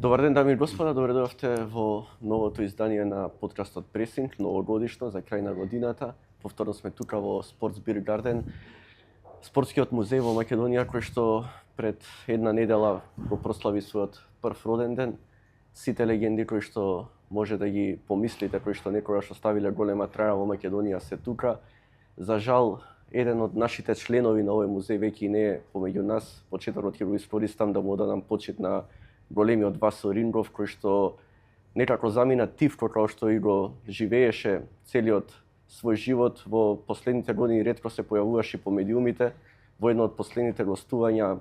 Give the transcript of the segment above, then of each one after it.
Добар ден, дами и господа, добре дојдовте во новото издание на подкастот Пресинг, новогодишно, за крај на годината. Повторно сме тука во Sports Beer Garden, спортскиот музеј во Македонија, кој што пред една недела го прослави својот прв роден ден. Сите легенди кои што може да ги помислите, кои што некогаш оставиле голема траја во Македонија се тука. За жал, еден од нашите членови на овој музеј веќе не е помеѓу нас. Почетокот ќе го искористам да му одам почит на големиот Васо Рингов, кој што некако замина тивко како што и го живееше целиот свој живот. Во последните години ретко се појавуваше по медиумите. Во едно од последните гостувања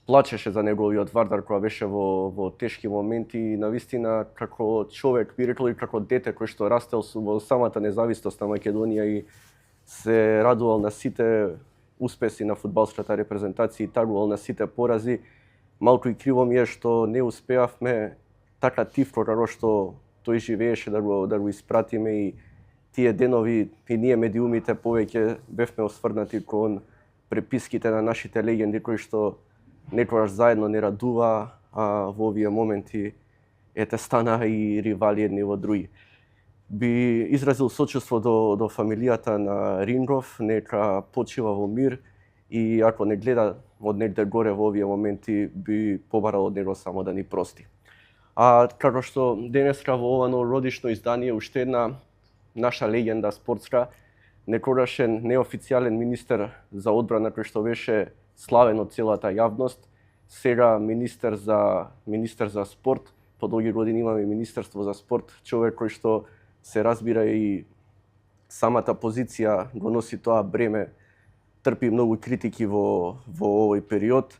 плачеше за неговиот Вардар кога беше во тешки моменти и навистина како човек, би рекол и како дете кој што растел во самата независност на Македонија и се радувал на сите успеси на фудбалската репрезентација и тагувал на сите порази. Малку и криво ми е што не успеавме така тивко како што тој живееше да го испратиме и тие денови и ние медиумите повеќе бевме осврнати кон преписките на нашите легенди кои што некогаш заедно не радува, а во овие моменти ете стана и ривали едни во други. Би изразил сочувство до фамилијата на Рингов, нека почива во мир и ако не гледа од негде горе во овие моменти, би побарал од него само да ни прости. А како што денеска во ова новогодишно издание уште една наша легенда спортска, некогашен неофицијален министер за одбрана кој што беше славен од целата јавност, сега министер за спорт, по долги години имаме Министерство за спорт, човек кој што се разбира и самата позиција го носи тоа бреме, трпи многу критики во овој период.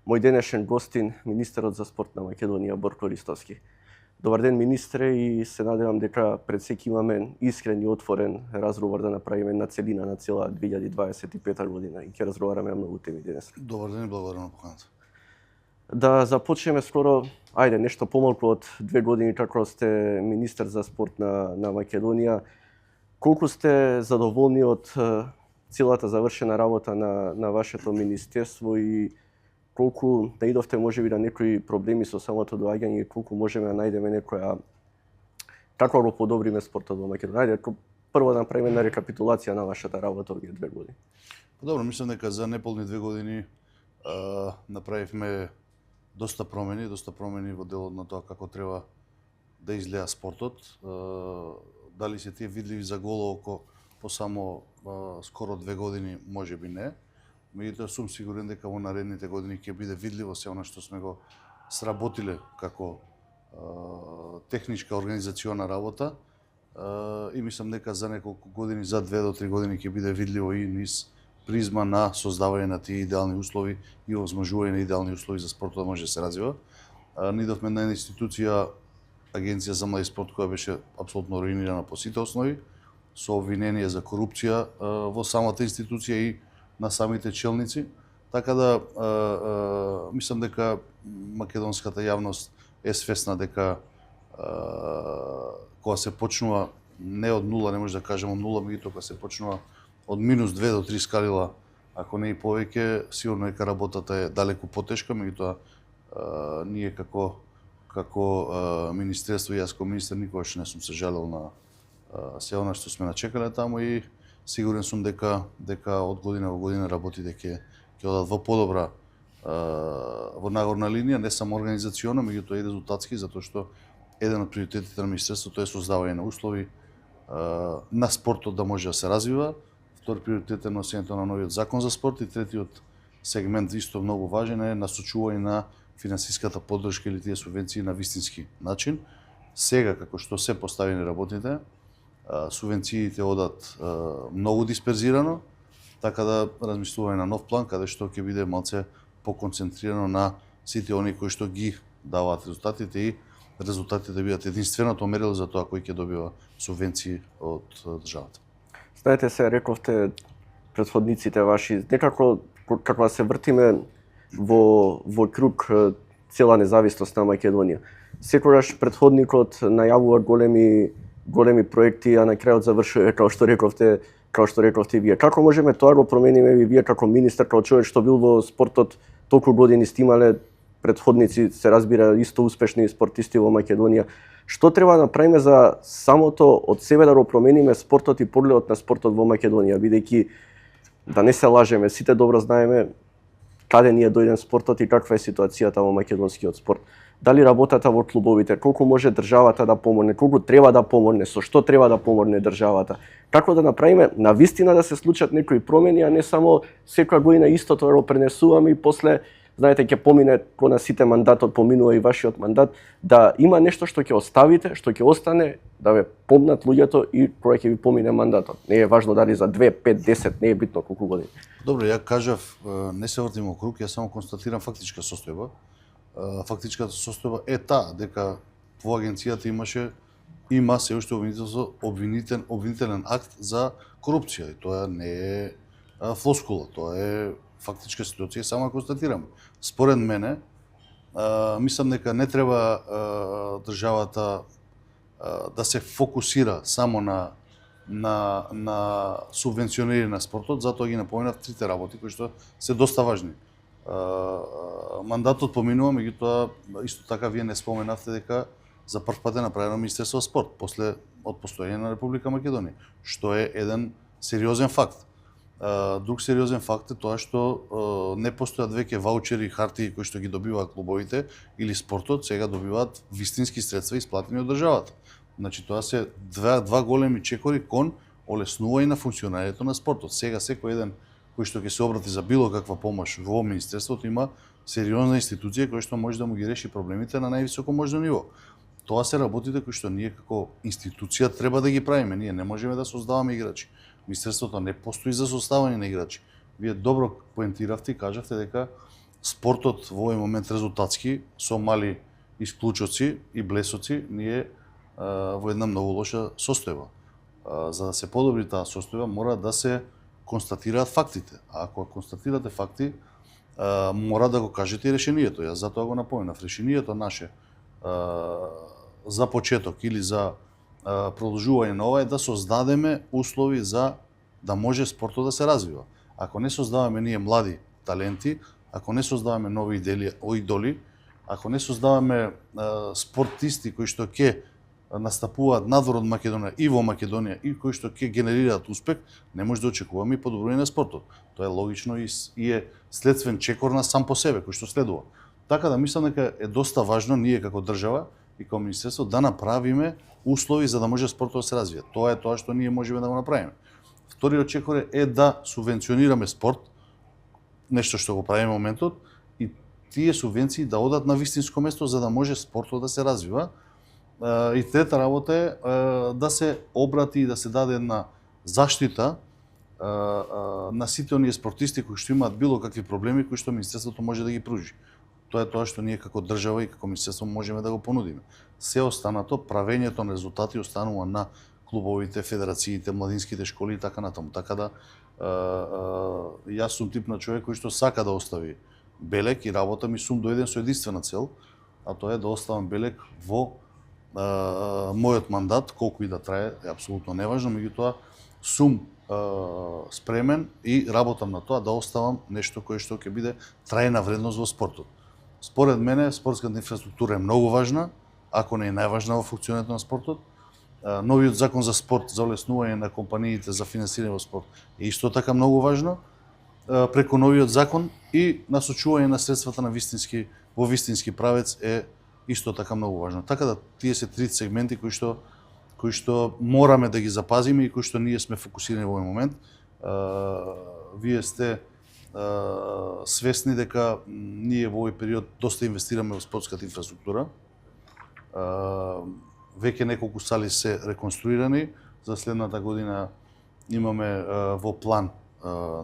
Мој денешен гостин, министерот за спорт на Македонија, Борко Ристовски. Добар ден, министре, и се надевам дека пред секи имаме искрен и отворен разговор да направиме на целина на цела 2025 година и ќе разговараме многу теми денес. Добар ден и благодарам на поканата. Да започнеме скоро, нешто помалку од 2 години како сте министер за спорт на Македонија. Колку сте задоволни од целата завршена работа на вашето министерство и колку наидовте можеби на некои проблеми со самото доаѓање и колку можеме да најдеме некоја како го подобриме спортот во Македонија? Прво да направиме една рекапитулација на вашата работа овие 2 години. Добро, мислам дека за неполни 2 години направивме доста промени во делот на тоа како треба да изгледа спортот. Дали се тие видливи за голо око по само скоро 2 години, можеби не. Меѓутоа сум сигурен дека во наредните години ќе биде видливо се она што сме го сработиле како техничка организациона работа и мислам дека за неколку години, за 2 до 3 години ќе биде видливо и низ призма на создавање на тие идеални услови и овозможување на идеални услови за спортот да може да се развива. Нидовме на една институција, Агенција за млади спорт, која беше апсолутно руинирана по сите основи, со обвинение за корупција во самата институција и на самите челници, така да мислам дека македонската јавност е свесна дека кога се почнува не од нула, не може да кажеме од нула, меѓутоа кога се почнува од -2 до 3 скалила, ако не и повеќе, сигурно дека работата е далеку потешка, меѓутоа ние како министерство и јас како министер никогаш не сум се жалел на се она што сме начекале таму и сигурен сум дека од година во година работите ќе одат во подобра во нагорна линија, не само организационо, меѓутоа и резултатски, затоа што еден од приоритетите на министерството е создавање на услови на спортот да може да се развива. Втор приоритет е носењето на новиот закон за спорт и третиот сегмент исто многу важен е насочување на финансиската поддршка или тие субвенции на вистински начин. Сега како што се поставени работите, субвенциите одат многу дисперзирано, така да размислуваме на нов план каде што ќе биде малце поконцентрирано на сите оние кои што ги даваат резултатите и резултатите да бидат единственото мерило за тоа кој ќе добива субвенции од државата. Знаете, се рековте претходниците ваши, некако како да се вртиме во круг цела независност на Македонија. Секогаш претходникот најавува големи проекти, а на крајот завршува како што рековте вие. Како можеме тоа го промениме и вие како министер, како човек што бил во спортот толку години, сте имале претходници, се разбира, исто успешни спортисти во Македонија. Што треба да направиме за самото од себе да го промениме спортот и погледот на спортот во Македонија, бидејќи да не се лажеме, сите добро знаеме каде ни е дојден спортот и каква е ситуацијата во македонскиот спорт. Дали работата во клубовите, колку може државата да помогне, колку треба да помогне, со што треба да помогне државата. Како да направиме навистина да се случат некои промени, а не само секоја година истото да го пренесуваме и после, знаете, ќе помине кон на сите мандатот, поминува и вашиот мандат, да има нешто што ќе оставите, што ќе остане, да ве помнат луѓето и кога ќе ви помине мандатот. Не е важно дали за 2, 5, 10, не е битно колку години. Добро, ја кажав, не се вртим округ, ја само констатирам фактичка состојба. Фактичката состојба е таа дека во агенцијата има се уште обвинителен акт за корупција и тоа не е флоскула, тоа е фактичка ситуација, само ја констатирам. Според мене, мислам дека не треба државата да се фокусира само на субвенционирање на спортот, затоа ги напоменав трите работи кои што се доста важни. Мандатот поминува, меѓутоа исто така вие не споменавте дека за прв пат е направено Министерство за спорт после од постоење на Република Македонија, што е еден сериозен факт. Друг сериозен факт е тоа што не постојат веќе ваучери и хартии кои што ги добиваат клубовите или спортот, сега добиваат вистински средства исплатени од државата. Значи тоа се два големи чекори кон олеснување на функционирањето на спортот. Сега секој еден кој што ќе се обрати за било каква помош во министерството има сериозна институција која што може да му ги реши проблемите на највисоко можно ниво. Тоа се работите кои што ние како институција треба да ги правиме. Ние не можеме да создаваме играчи. Министерството не постои за создавање на играчи. Вие добро поентиравте и кажавте дека спортот во овој момент резултатски со мали исклучоци и блесоци ние во една многу лоша состојба. За да се подобри таа состојба мора да се констатираат фактите. А ако констатирате факти, мора да го кажете и решението. Јас затоа го напоменав. Решението наше за почеток или за продолжување на ова е да создадеме услови за да може спортот да се развива. Ако не создаваме ние млади таленти, ако не создаваме нови идоли, ако не создаваме спортисти кои што ќе настапуваат надвор од Македонија и во Македонија и кои што ќе генерираат успех, не може да очекуваме и подобрување на спортот. Тоа е логично и е следствен чекор на сам по себе кој што следува. Така да мислам дека е доста важно ние како држава и како министерство да направиме услови за да може спортот да се развие. Тоа е тоа што ние можеме да го направиме. Вториот чекор е да субвенционираме спорт, нешто што го правиме во моментот, и тие субвенции да одат на вистинско место за да може спортот да се развива. И трета работа е да се обрати и да се даде една заштита на сите оние спортисти кои што имаат било какви проблеми кои што министерството може да ги пружи. Тоа е тоа што ние како држава и како министерство можеме да го понудиме. Се останато, правењето на резултати останува на клубовите, федерациите, младинските школи и така натаму. Така да јас сум тип на човек кој што сака да остави белег и работа ми сум дојден со единствена цел, а тоа е да оставам белег во мојот мандат, колку и да трае, е апсолутно неважно, меѓутоа сум спремен и работам на тоа да оставам нешто кое што ќе биде трајна вредност во спортот. Според мене, спортската инфраструктура е многу важна, ако не е најважна во функционирањето на спортот. Новиот закон за спорт, за олеснување на компаниите за финансирање во спорт е исто така многу важно. Преку новиот закон и насочување на средствата на во вистински правец е исто така многу важно. Така да тие се три сегменти кои што мораме да ги запазиме и кои што ние сме фокусирани во овој момент. Вие сте свесни дека ние во овој период доста инвестираме во спортската инфраструктура. Веќе неколку сали се реконструирани, за следната година имаме во план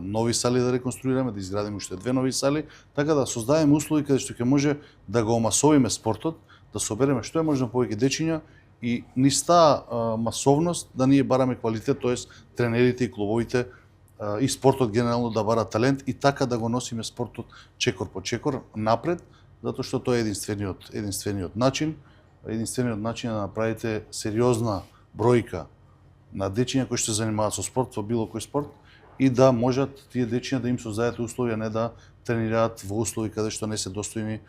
нови сали да реконструираме, да изградиме уште 2 нови сали, така да создадеме услови каде што ќе може да го масовиме спортот, да собереме што е можно повеќе дечиња и низ таа масовност да ние бараме квалитет, тоест тренерите и клубовите и спортот генерално да бара талент и така да го носиме спортот чекор по чекор напред, затоа што тоа е единствениот начин да направите сериозна бројка на дечиња кои што се занимаваат со спорт, во било кој спорт, и да можат тие дечиња да им создадете услови, а не да тренираат во услови каде што не се достојни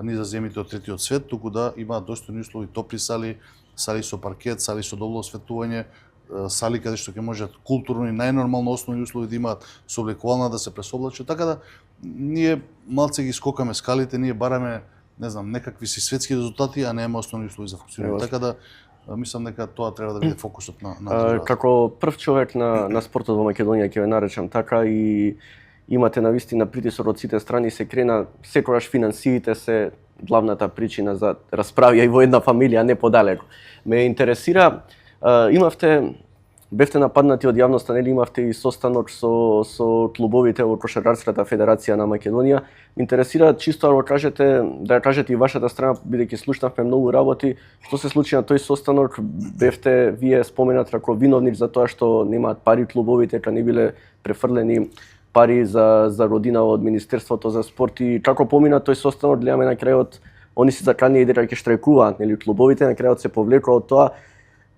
низаземите од третиот свет, туку да имаат достојни услови, топли сали, сали со паркет, сали со добро осветлување, сали каде што ќе можат културно и најнормално основни услови да имаат, сооблекувална да се пресоблачат, така да ние малце ги скокаме скалите, ние бараме, не знам, некакви си светски резултати, а немаме основни услови за функционирање. Така да мислам дека тоа треба да биде фокусот на државата. Како прв човек на спортот во Македонија, ќе ве наречам така, и имате навистина притисок од сите страни, се крена секогаш финансиите се главната причина за расправија и во една фамилија, не подалеку. Ме интересира, бевте нападнати од јавноста, нели имавте и состанок со клубовите во Кошаркарската федерација на Македонија. Ме интересира чисто да ја кажете и вашата страна, бидејќи слушнавме многу работи, што се случи на тој состанок, бевте вие споменат како виновник за тоа што немаат пари клубовите, дека не биле префрлени пари за година од Министерството за спорт, и како помина тој состанок, гледаме на крајот, они се заканија дека ќе штрајкуваат, нели клубовите, на крајот се повлекоа од тоа.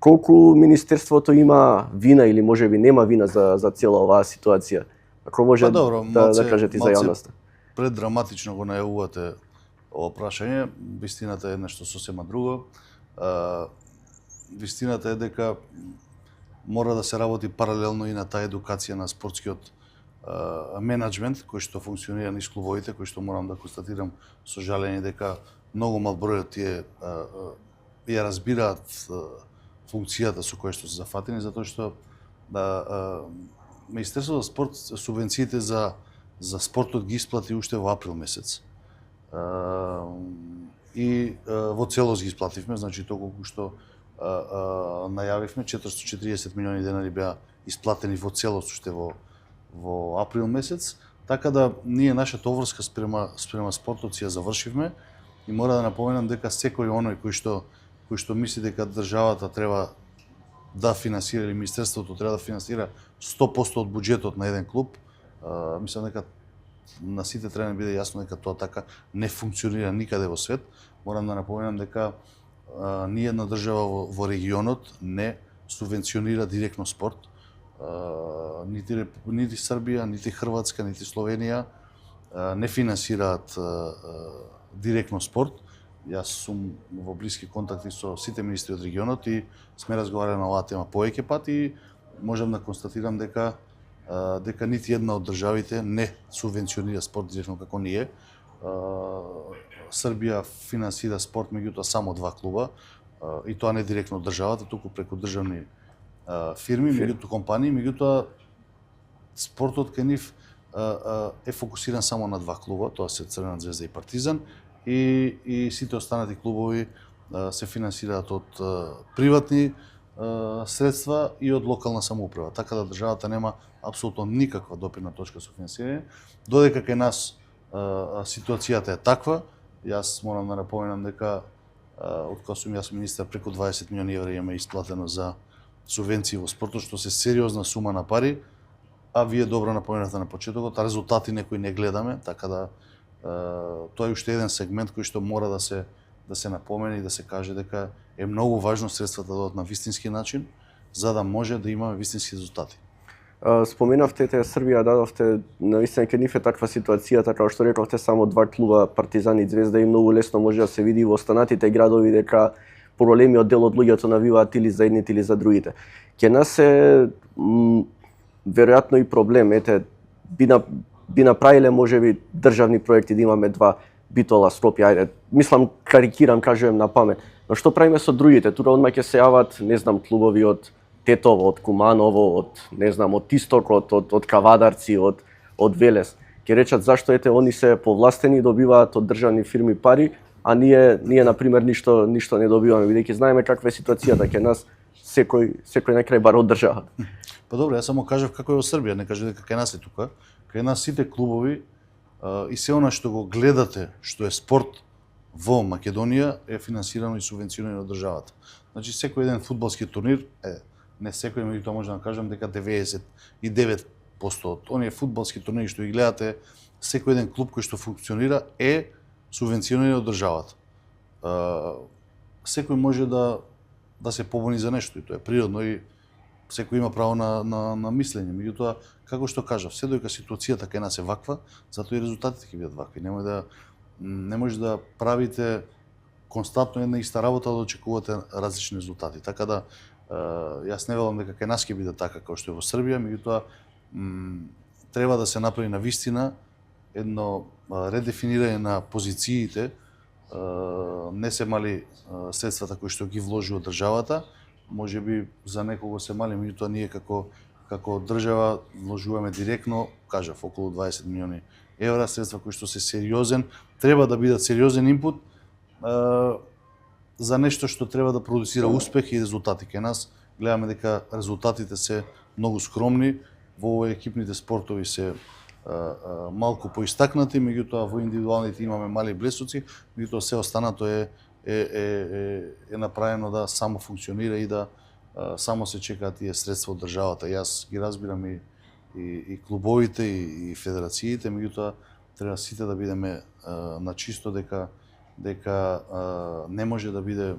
Колку Министерството има вина или можеби нема вина за цела оваа ситуација? Ако може да кажете за јавноста. Преддраматично го најавувате ова прашање, вистината е нешто сосема друго. Вистината е дека мора да се работи паралелно и на таа едукација на спортскиот менеджмент кој што функционира низ клубовите, кој што морам да констатирам со жалење дека многу мал број од тие ја разбираат функцијата со која што се зафатени, затоа што Министерството за спорт субвенциите за спортот ги исплати уште во април месец. И во целост ги исплативме, значи тоа колку што најавивме, 440 милиони денари беа исплатени во целост уште во април месец, така да ние нашата обврска спрема спортот си ја завршивме, и мора да напоменам дека секој оној кој што мисли дека државата треба да финансира или Министерството треба да финансира 100% од буџетот на еден клуб, мислам дека на сите треба да биде јасно дека тоа така не функционира никаде во свет. Морам да напоменам дека ни една држава во регионот не субвенционира директно спорт. Нити Србија, нити Хрватска, нити Словенија не финансираат директно спорт. Јас сум во блиски контакти со сите министри од регионот и сме разговарали на оваа тема повеќе пати и можам да констатирам дека нити една од државите не субвенционира спорт директно како ние. Србија финансира спорт, меѓутоа само 2 клуба, и тоа не директно од државата, туку преку државни фирми, меѓутоа компании, меѓутоа спортот кај нив е фокусиран само на 2 клуба, тоа се Црвена звезда и Партизан, и сите останати клубови се финансираат од приватни средства и од локална самоуправа. Така да државата нема апсолутно никаква допирна точка со финансирање. Додека кај нас ситуацијата е таква, јас морам да напоменам дека од кога сум јас министар, преку 20 милиони евра има исплатено за субвенции во спортот, што се сериозна сума на пари, а вие добро напоменавте на почетокот, а резултати некои не гледаме, така да тоа е уште еден сегмент кој што мора да се напомени и да се каже дека е многу важно средствата да додат на вистински начин, за да може да имаме вистински резултати. Споменавте Србија, дадовте навистина кај нив е таква ситуацијата, како што рековте, само 2 клуба, Партизан и Звезда, и многу лесно може да се види во останатите градови дека поголемиот дел од луѓето навиваат или за едните или за другите. Ке нас е веројатно и проблем, би направиле можеби државни проекти да имаме 2 Битола, Скопје, ајде, мислам, карикирам, кажувам на памет. Но што правиме со другите? Тука одма ќе се јават, не знам, клубови од Тетово, од Куманово, од Истокот, од Кавадарци, од Велес. Ќе речат зашто они се повластени и добиваат од државни фирми пари, а ние на пример ништо не добиваме, бидејќи знаеме каква е ситуацијата кај нас, секој на крај бар од државата. Па добро, јас само кажав како е во Србија, не кажав дека кај нас е тука. Кај нас сите клубови и се она што го гледате, што е спорт во Македонија, е финансирано и субвенционирано од државата. Значи секој еден фудбалски турнир, не секој, меѓутоа можам да кажам дека 99% од оние фудбалски турнири што ги гледате, секој еден клуб кој што функционира е субвенциониран од државата. Секој може да се побуни за нешто и тоа е природно и секој има право на мислење. Меѓутоа, како што кажав, се доека ситуацијата кај нас е ваква, затоа и резултатите ќе бидат вакви. Немој да не може да правите константно една иста работа да очекувате различни резултати. Така да јас не велам дека кај нас ќе биде така како што е во Србија, меѓутоа треба да се направи на вистина едно редефинирање на позициите. Не се мали средствата кои што ги вложува државата, можеби за некого се мали, меѓутоа ние како држава вложуваме директно, кажав, околу 20 милиони евра, средства кои што се сериозен, треба да бидат сериозен инпут за нешто што треба да продуцира успех и резултати. Кај нас гледаме дека резултатите се многу скромни, во екипните спортови се малку поистакнати, меѓутоа во индивидуалните имаме мали блесоци, меѓутоа се останато е направено да само функционира и да само се чекаат тие средства од државата. Јас ги разбирам и клубовите и федерациите, меѓутоа треба сите да бидеме на чисто дека не може да биде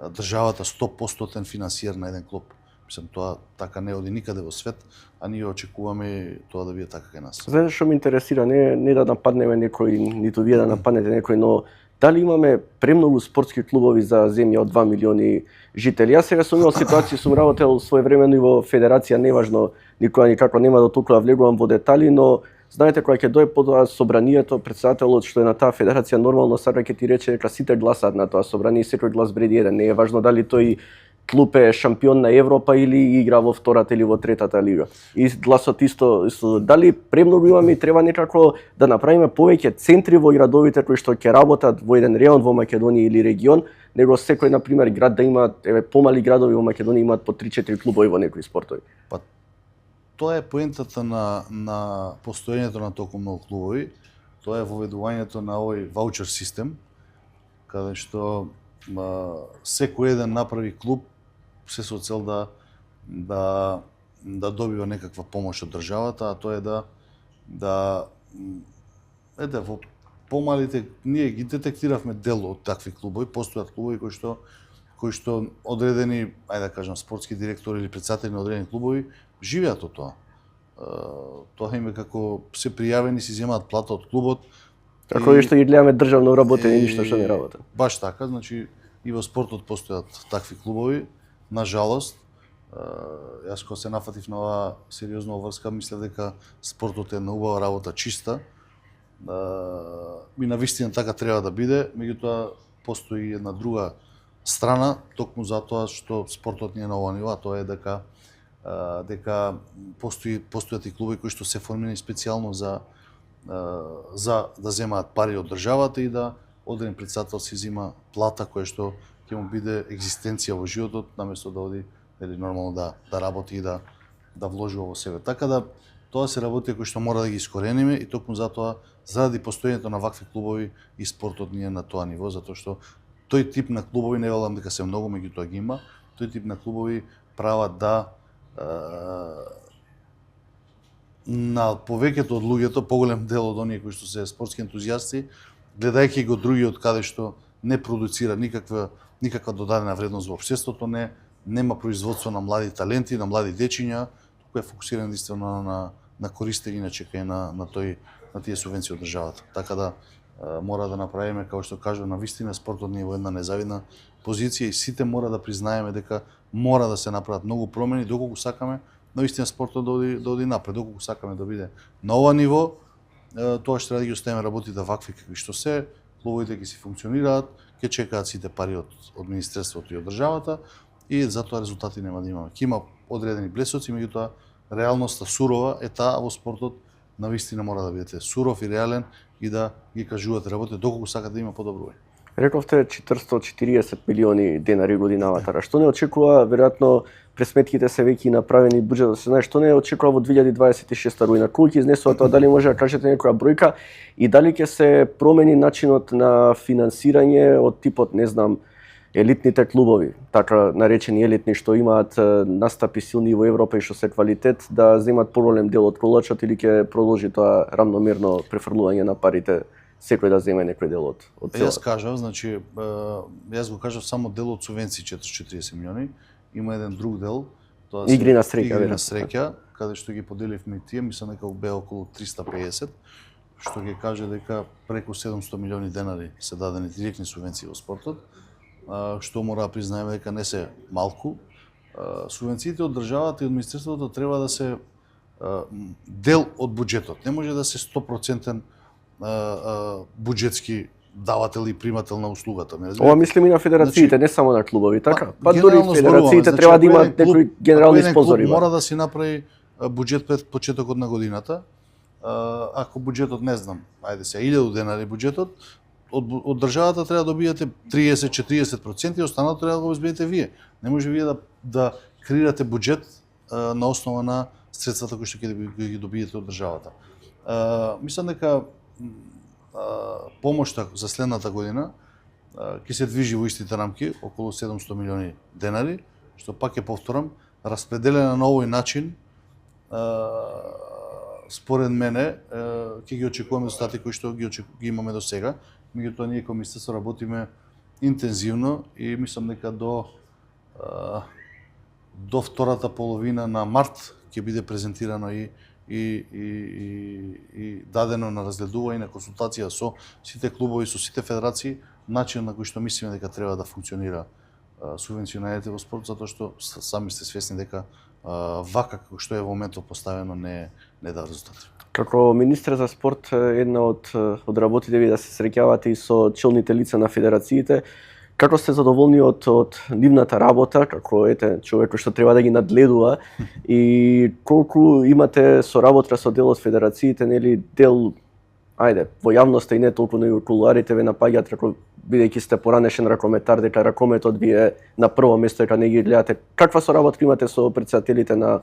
државата 100% финансиер на еден клуб. Мислам, тоа така не оди никаде во свет, а ние очекуваме тоа да биде така кај нас. Знаеш што ме интересира, не да нападнеме некој, ниту вие да нападнете некој, но дали имаме премногу спортски клубови за земја од 2 милиони жители? Јас сега сум имал ситуација, сум работел своевремено и во федерација, неважно, никога никако нема да толку да влегувам во детали, но знаете кога ќе дое потоа собранието, председателот што е на таа федерација нормално сака ќе ти рече дека сите гласаат на тоа собрание и секој глас вреди еден. Не е важно дали тој клуб е шампион на Европа или игра во втората или во третата лига. И гласот исто дали премногу имаме и треба некако да направиме повеќе центри во градовите кои што ќе работат во еден реон во Македонија или регион, него секој на пример град да има помали градови во Македонија имаат по 3-4 клубови во некои спортови. Па тоа е поентата на постоењето на толку многу клубови. Тоа е воведувањето на овој ваучер систем, каде што секој еден направи клуб се со цел да добива некаква помош од државата, а тоа е да во помалите ние ги детектиравме дел од такви клубови, постојат клубови кои што одредени, ајде да кажам, спортски директори или претседатели на одредени клубови живеат од тоа. Тоа им е како се пријавени, си земаат плата од клубот. Како и што ги гледаме државно работени, ништо што не работат. Баш така, значи и во спортот постојат такви клубови. На жалост, јас кога се нафатив на оваа сериозна врска, мислев дека спортот е една убава работа, чиста. И навистина така треба да биде, меѓутоа постои една друга страна, токму затоа што спортот не е на ова ниво, тоа е дека постојат и клубови кои што се формирани специјално за да земаат пари од државата и да одреден претседател си зема плата која што ќе му биде екзистенција во животот, наместо да оди нормално да работи и да вложува во себе. Така да тоа се работи кои што мора да ги искорениме и токму затоа заради постоењето на вакви клубови и спортот не е на тоа ниво, затоа што тој тип на клубови, не велам дека се многу, меѓутоа ги има, тој тип на клубови прават да на повеќето од луѓето, поголем дел од оние кои што се спортски ентузијасти, гледајќи го другиот каде што не продуцира никаква додадена вредност во општеството, нема производство на млади таленти, на млади дечиња, туку е фокусиран единствено на користење, иначе кај на тие субвенции од државата. Така да мора да направиме, како што кажува, на вистина спортот ни е во една незавидна позиција и сите мора да признаеме дека мора да се направат многу промени доколку сакаме навистина спортот да оди напред, доколку сакаме да биде на ова ниво, тоа што да ги оставиме работите вакви какви што се, клубовите ќе си функционираат, ќе чекаат сите пари од министерството и од државата и затоа резултати нема да имаме. Ќе има одредени блесоци, меѓутоа реалноста сурова е таа во спортот, навистина мора да бидете суров и реален и да ги кажувате работите доколку сакате да има подобрување. Рековте 440 милиони денари годината. Што не очекува, веројатно пресметките се веќе направени, буџетот се знае, што не очекува во 2026 година? Колку ќе изнесува тоа, дали може да кажете некоја бројка и дали ќе се промени начинот на финансирање од типот, не знам, елитните клубови, така наречени елитни што имаат настапи силни во Европа и што се квалитет, да земат поголем дел од колачот или ќе продолжи тоа рамномерно префрлување на парите? Секој да земе некој дел од цело. Јас кажав, значи, јас го кажав само дел од субвенции 440 милиони, има еден друг дел, тоа се игри на среќа, каде што ги поделивме и тие, мислам дека беа околу 350, што ќе каже дека преку 700 милиони денари се дадени директни субвенции во спортот, што мора да признаеме дека не се малку. Субвенциите од државата и од министерството треба да се дел од буџетот. Не може да се 100% буџетски давател и примател на услугата. Ова мислим и на федерациите, не само на клубови, така? Па дури федерациите треба да имаат некои генерални спонзори. Мора да си направи буџет пред почетокот на годината. Ако буџетот, не знам, ајде се 1000 денари буџетот, од државата треба да добиете 30-40% и останато треба да го обезбедите вие. Не може вие да креирате буџет на основа на средствата кои што ќе ги добиете од државата. Мислам дека помошта за следната година ќе се движи во истите рамки, околу 700 милиони денари, што пак ќе повторам, распределена на овој начин, според мене, ќе ги очекуваме резултати кои што ги имаме до сега. Меѓутоа, ние како министерство работиме интензивно и мислам дека до втората половина на март ќе биде презентирано и дадено на разгледување и на консултација со сите клубови, со сите федерации, начин на кој што мислиме дека треба да функционира субвенционираните во спорт, затоа што сами сте свесни дека вака како што е во моментот поставено не дава резултати. Како министер за спорт, една од работите ви да се среќавате и со челните лица на федерациите. Како сте задоволни од нивната работа, како човек што треба да ги надледува и колку имате соработка со дел од федерациите, нели дел во јавноста и не толку на кулуарите ве напаѓаат како бидејќи сте поранешен ракометар дека ракометот ви е на прво место дека не ги гледате. Каква соработка имате со претседателите на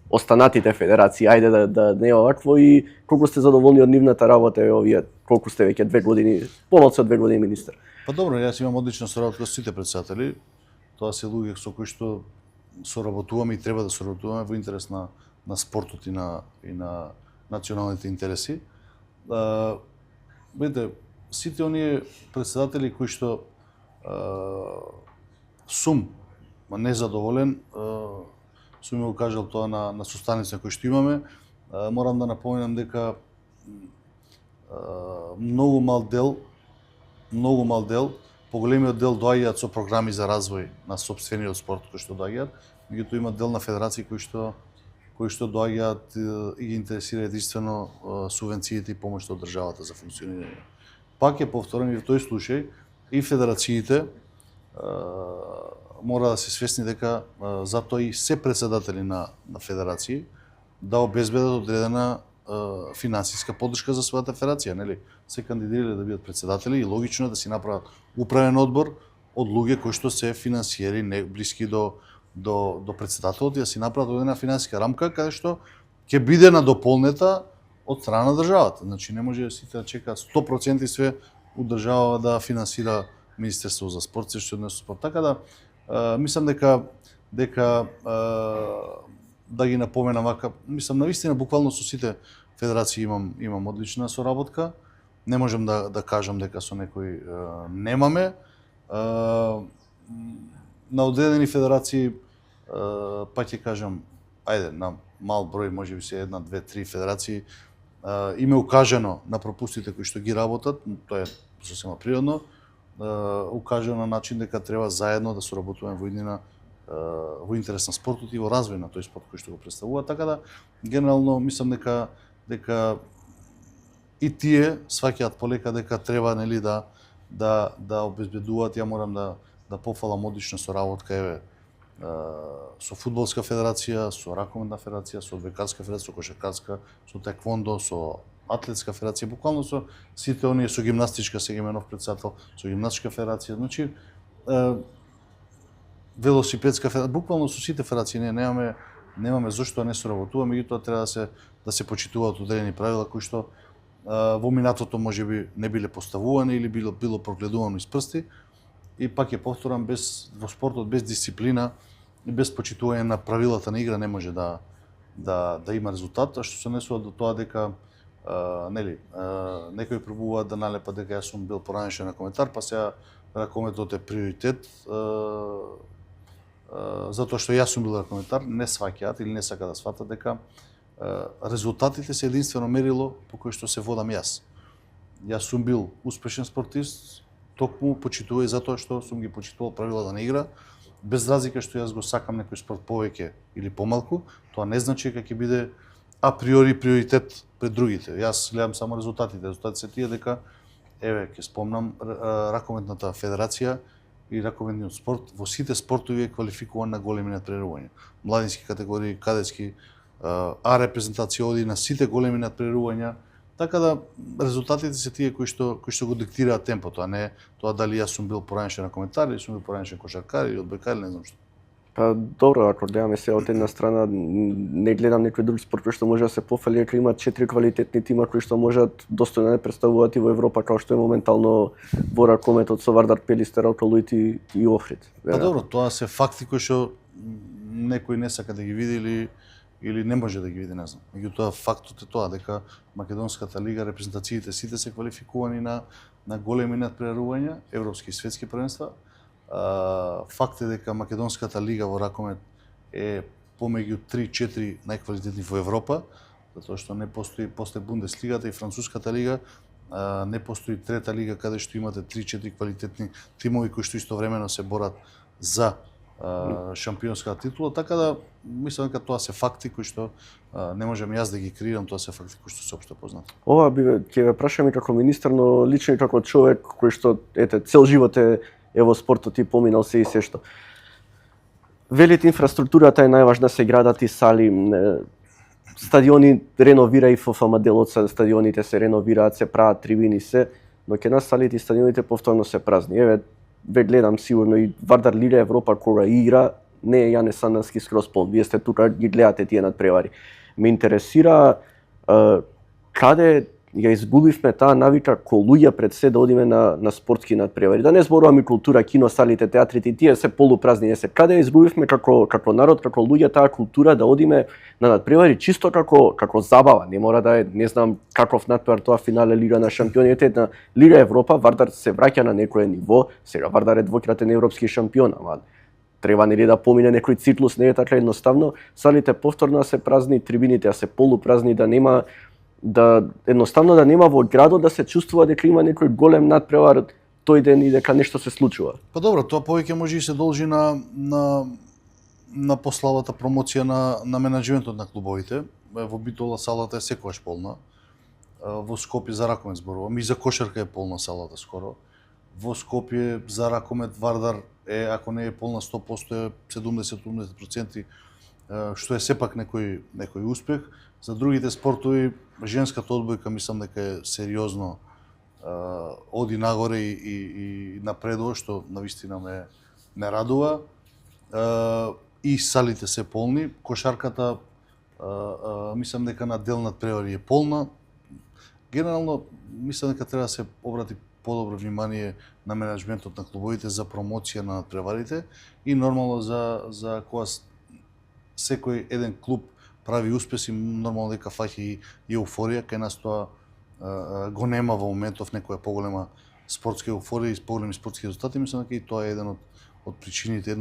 останатите федерации? Да не е овакво и колку сте задоволни од нивната работа овие колку сте веќе 2 години, помалку од 2 години министер? Па добро, јас имам одлична соработка со сите претседатели. Тоа се луѓе со кои што соработуваме и треба да соработуваме во интерес на спортот и на националните интереси. Видите, сите оние претседатели кои што сум незадоволен, сум ми го кажал тоа на состаници кои што имаме, морам да напоменам дека многу мал дел, поголемиот дел доаѓаат со програми за развој на сопствениот спорт кои што доаѓаат, меѓутоа има дел на федерации кои што доаѓаат и ги интересира единствено субвенциите и помошта од државата за функционирање. Пак ќе повторам и во тој случај и федерациите мора да се свесни дека затоа и се претседатели на федерации да обезбедат одредена финансиска поддршка за својата федерација, нели? Се кандидирале да бидат претседатели и логично е да си направат управен одбор од луѓе кои што се финансиери не блиски до претседателот и да си направат одредена финансиска рамка каде што ќе биде надополнета од страна на државата. Значи не може сите да чекаат 100% све од држава да финансира Министерство за спорт, се што однесува спорт. Така да мислам дека да ги напоменам вака, мислам навистина буквално со сите федерации имам одлична соработка. Не можам да кажам дека со некој немаме. На одредени федерации, па ќе кажам, ајде, на мал број, можеби се 1, 2, 3 федерации, им е укажано на пропустите кои што ги работат, тоа е сосема природно, укажано на начин дека треба заедно да соработуваме во иднина во интерес на спортот и во развој на тој спорт кој што го представува, така да генерално мислам дека и тие сваќаат полека дека треба нели да обезбедуваат. Ја морам да пофалам одлична соработка еве со фудбалска федерација, со ракометна федерација, со одбојкарска федерација, со кошаркарска, со таеквондо, со атлетска федерација, буквално со сите оние, со гимнастичка сега има нов претседател, со гимнастичка федерација, значи велосипедска федерација, буквално со сите федерации немаме зошто не соработуваме, меѓутоа треба да се почитуваат одредени правила кои што во минатото можеби не биле поставувани или било прогледувано из прсти. И пак ќе повторам, во спортот без дисциплина и без почитување на правилата на игра не може да има резултат, а што се однесува до тоа дека некои пробуваат да налепат дека јас сум бил поранешен ракометар, па сега ракометот е приоритет, затоа што јас сум бил ракометар, не сваќаат или не сака да сватат дека резултатите се единствено мерило по кој што се водам јас. Јас сум бил успешен спортист, токму почитува и затоа што сум ги почитувал правилата на игра, без разлика што јас го сакам некој спорт повеќе или помалку, тоа не значи дека ќе биде априори приоритет пред другите. Јас гледам само резултатите. Резултатите се тие дека, еве, ќе спомнам, раковетната федерација и раковетниот спорт во сите спортови е квалификуван на големи надпреварувања. Младински категории, кадетски, А репрезентација оди на сите големи надпреварувања. Така да резултатите се тие кои што го диктираат темпото, а не тоа дали јас сум бил поранешен ракометар или сум бил поранешен кошаркар или одбојкар или не знам што. Па добро, ако гледаме се од една страна, не гледам некој друг спорт кој што може да се пофали, дека има 4 квалитетни тима кои што можат достојно да представуваат и во Европа, како што е моментално во ракометот со Вардар, Пелистер, Алкалуит и Охрид. Па добро, тоа се факти кои што некој не сака да ги види или не може да ги види, не знам. Меѓутоа фактот е тоа дека Македонската лига, репрезентациите сите се квалификувани на големи надпреварувања, европски и светски првенства. Факт е дека Македонската лига во ракомет е помеѓу 3-4 најквалитетни во Европа, затоа што не постои после Бундеслигата и Француската лига, не постои трета лига каде што имате 3-4 квалитетни тимови кои што истовремено се борат за шампионската титула, така да мислам дека тоа се факти кои што не можам јас да ги креирам, тоа се факти кои што се општо познати. Ова ќе ве прашам и како министер, но лично и како човек кој што цел живот е во спортот и поминал се и се што. Велите инфраструктурата е најважна, се градат и сали, стадиони реновира и ФФМ делот са стадионите се реновираат, се прават трибини се, но ќе нас салите и стадионите повторно се празни. Еве ве гледам сигурно и Вардар Лига Европа кога игра, не е Јане Сандански скроз полн. Вие сте тука, ги гледате тие надпревари. Ме интересира каде ја изгубивме таа навика кој луѓе пред се да одиме на спортски надпревари. Да не зборуваме култура, кино, салите, театрите, тие се полупразни. Каде ја изгубивме како народ, како луѓе таа култура да одиме на надпревари чисто како забава. Не мора да е, не знам каков надпревар тоа финале Лига на шампионите на Лига Европа, Вардар се враќа на некое ниво. Сега Вардар е двократен европски шампион, ама треба нели да помине некој циклус, не е така едноставно. Салите повторно се празни, трибините се полупразни, да нема едноставно да нема во градот да се чувствува дека има некој голем надпревар тој ден и дека нешто се случува. Па добро, тоа повеќе може и се должи на послабата промоција на менаџментот на клубовите. Во Битола салата е секогаш полна. Во Скопје за ракомет зборувам, и за кошарка е полна салата скоро. Во Скопје за ракомет Вардар е, ако не е полна 100%, е 70-80%, што е сепак некој успех. За другите спортови, женската одбојка мислам дека е сериозно оди нагоре и напредува, што навистина ме радува. И салите се полни. Кошарката мислам дека на дел надпревари е полна. Генерално мислам дека треба да се обрати подобро внимание на менаџментот на клубовите за промоција на надпреварите и нормално за кога секој еден клуб прави успеси, нормално дека фаќа и еуфорија, кај нас тоа го нема во моментов некоја поголема спортска еуфорија и поголеми спортски резултати, мислам дека и тоа е една од причините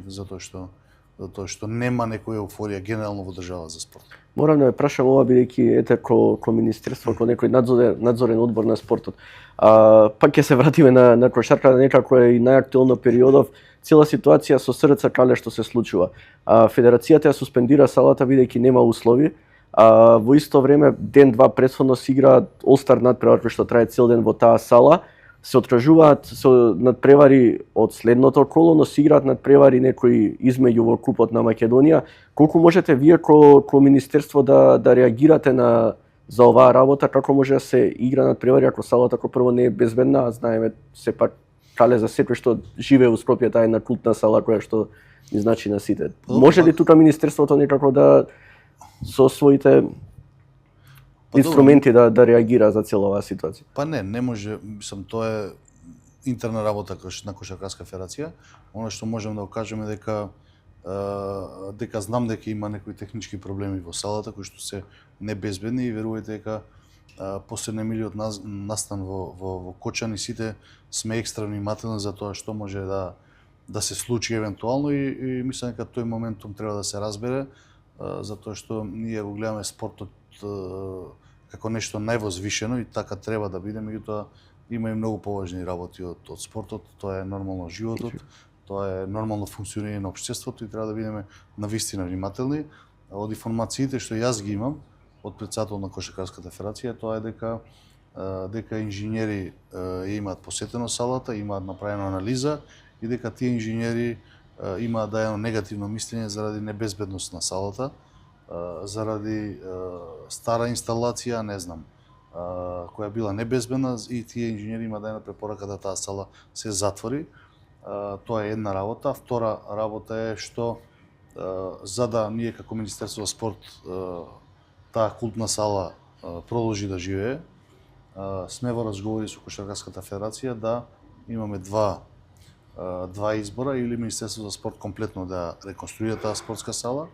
затоа што нема некоја еуфорија генерално во држава за спорт. Морам да ме прашам ова бидејќи ко министерство, ко некој надзорен одбор на спортот. Пак ќе се вратиме на кошарка, некако е и најактуелно периодов цела ситуација со СРЦ Кале што се случува. Федерацијата ја суспендира салата бидејќи нема услови. Во исто време ден-два претходно се игра All-Star надпревар кој што трае цел ден во таа сала. Се откажуваат со надпревари од следното коло, но се играат надпревари некои измеѓу во Купот на Македонија. Колку можете вие ко министерство да реагирате за оваа работа, како може да се игра надпревари ако салата како прво не е безбедна, а знаеме сепак Кале за секој што живее во Скопје, таа е една култна сала која што ни значи на сите. Може ли тука министерството некако да со своите инструменти да реагира за цела оваа ситуација? Па не може, мислам тоа е интерна работа на Кошаркарска федерација. Оно што можам да го кажам е дека знам дека има некои технички проблеми во салата кои што се небезбедни и верувајте дека после немилиот настан во Кочани сите сме екстра внимателни за тоа што може да се случи евентуално и мислам дека тој моментум треба да се разбере затоа што ние го гледаме спортот како нешто највозвишено и така треба да биде, меѓутоа има и многу поважни работи од спортот, тоа е нормално животот, тоа е нормално функционирање на општеството и треба да бидеме навистина внимателни. Од информациите што јас ги имам од председател на Кошаркарската федерација, тоа е дека инженери имаат посетено салата, имаат направена анализа и дека тие инженери имаат даено негативно мислење заради небезбедност на салата, заради стара инсталација, не знам, која била небезбедна и тие инженери имаат даена препорака да таа сала се затвори. Тоа е една работа. Втора работа е што за да ние како Министерство за спорт таа култна сала продолжи да живее, сме во разговори со Кошаркарската федерација да имаме два избора, или Министерство за спорт комплетно да реконструира таа спортска сала,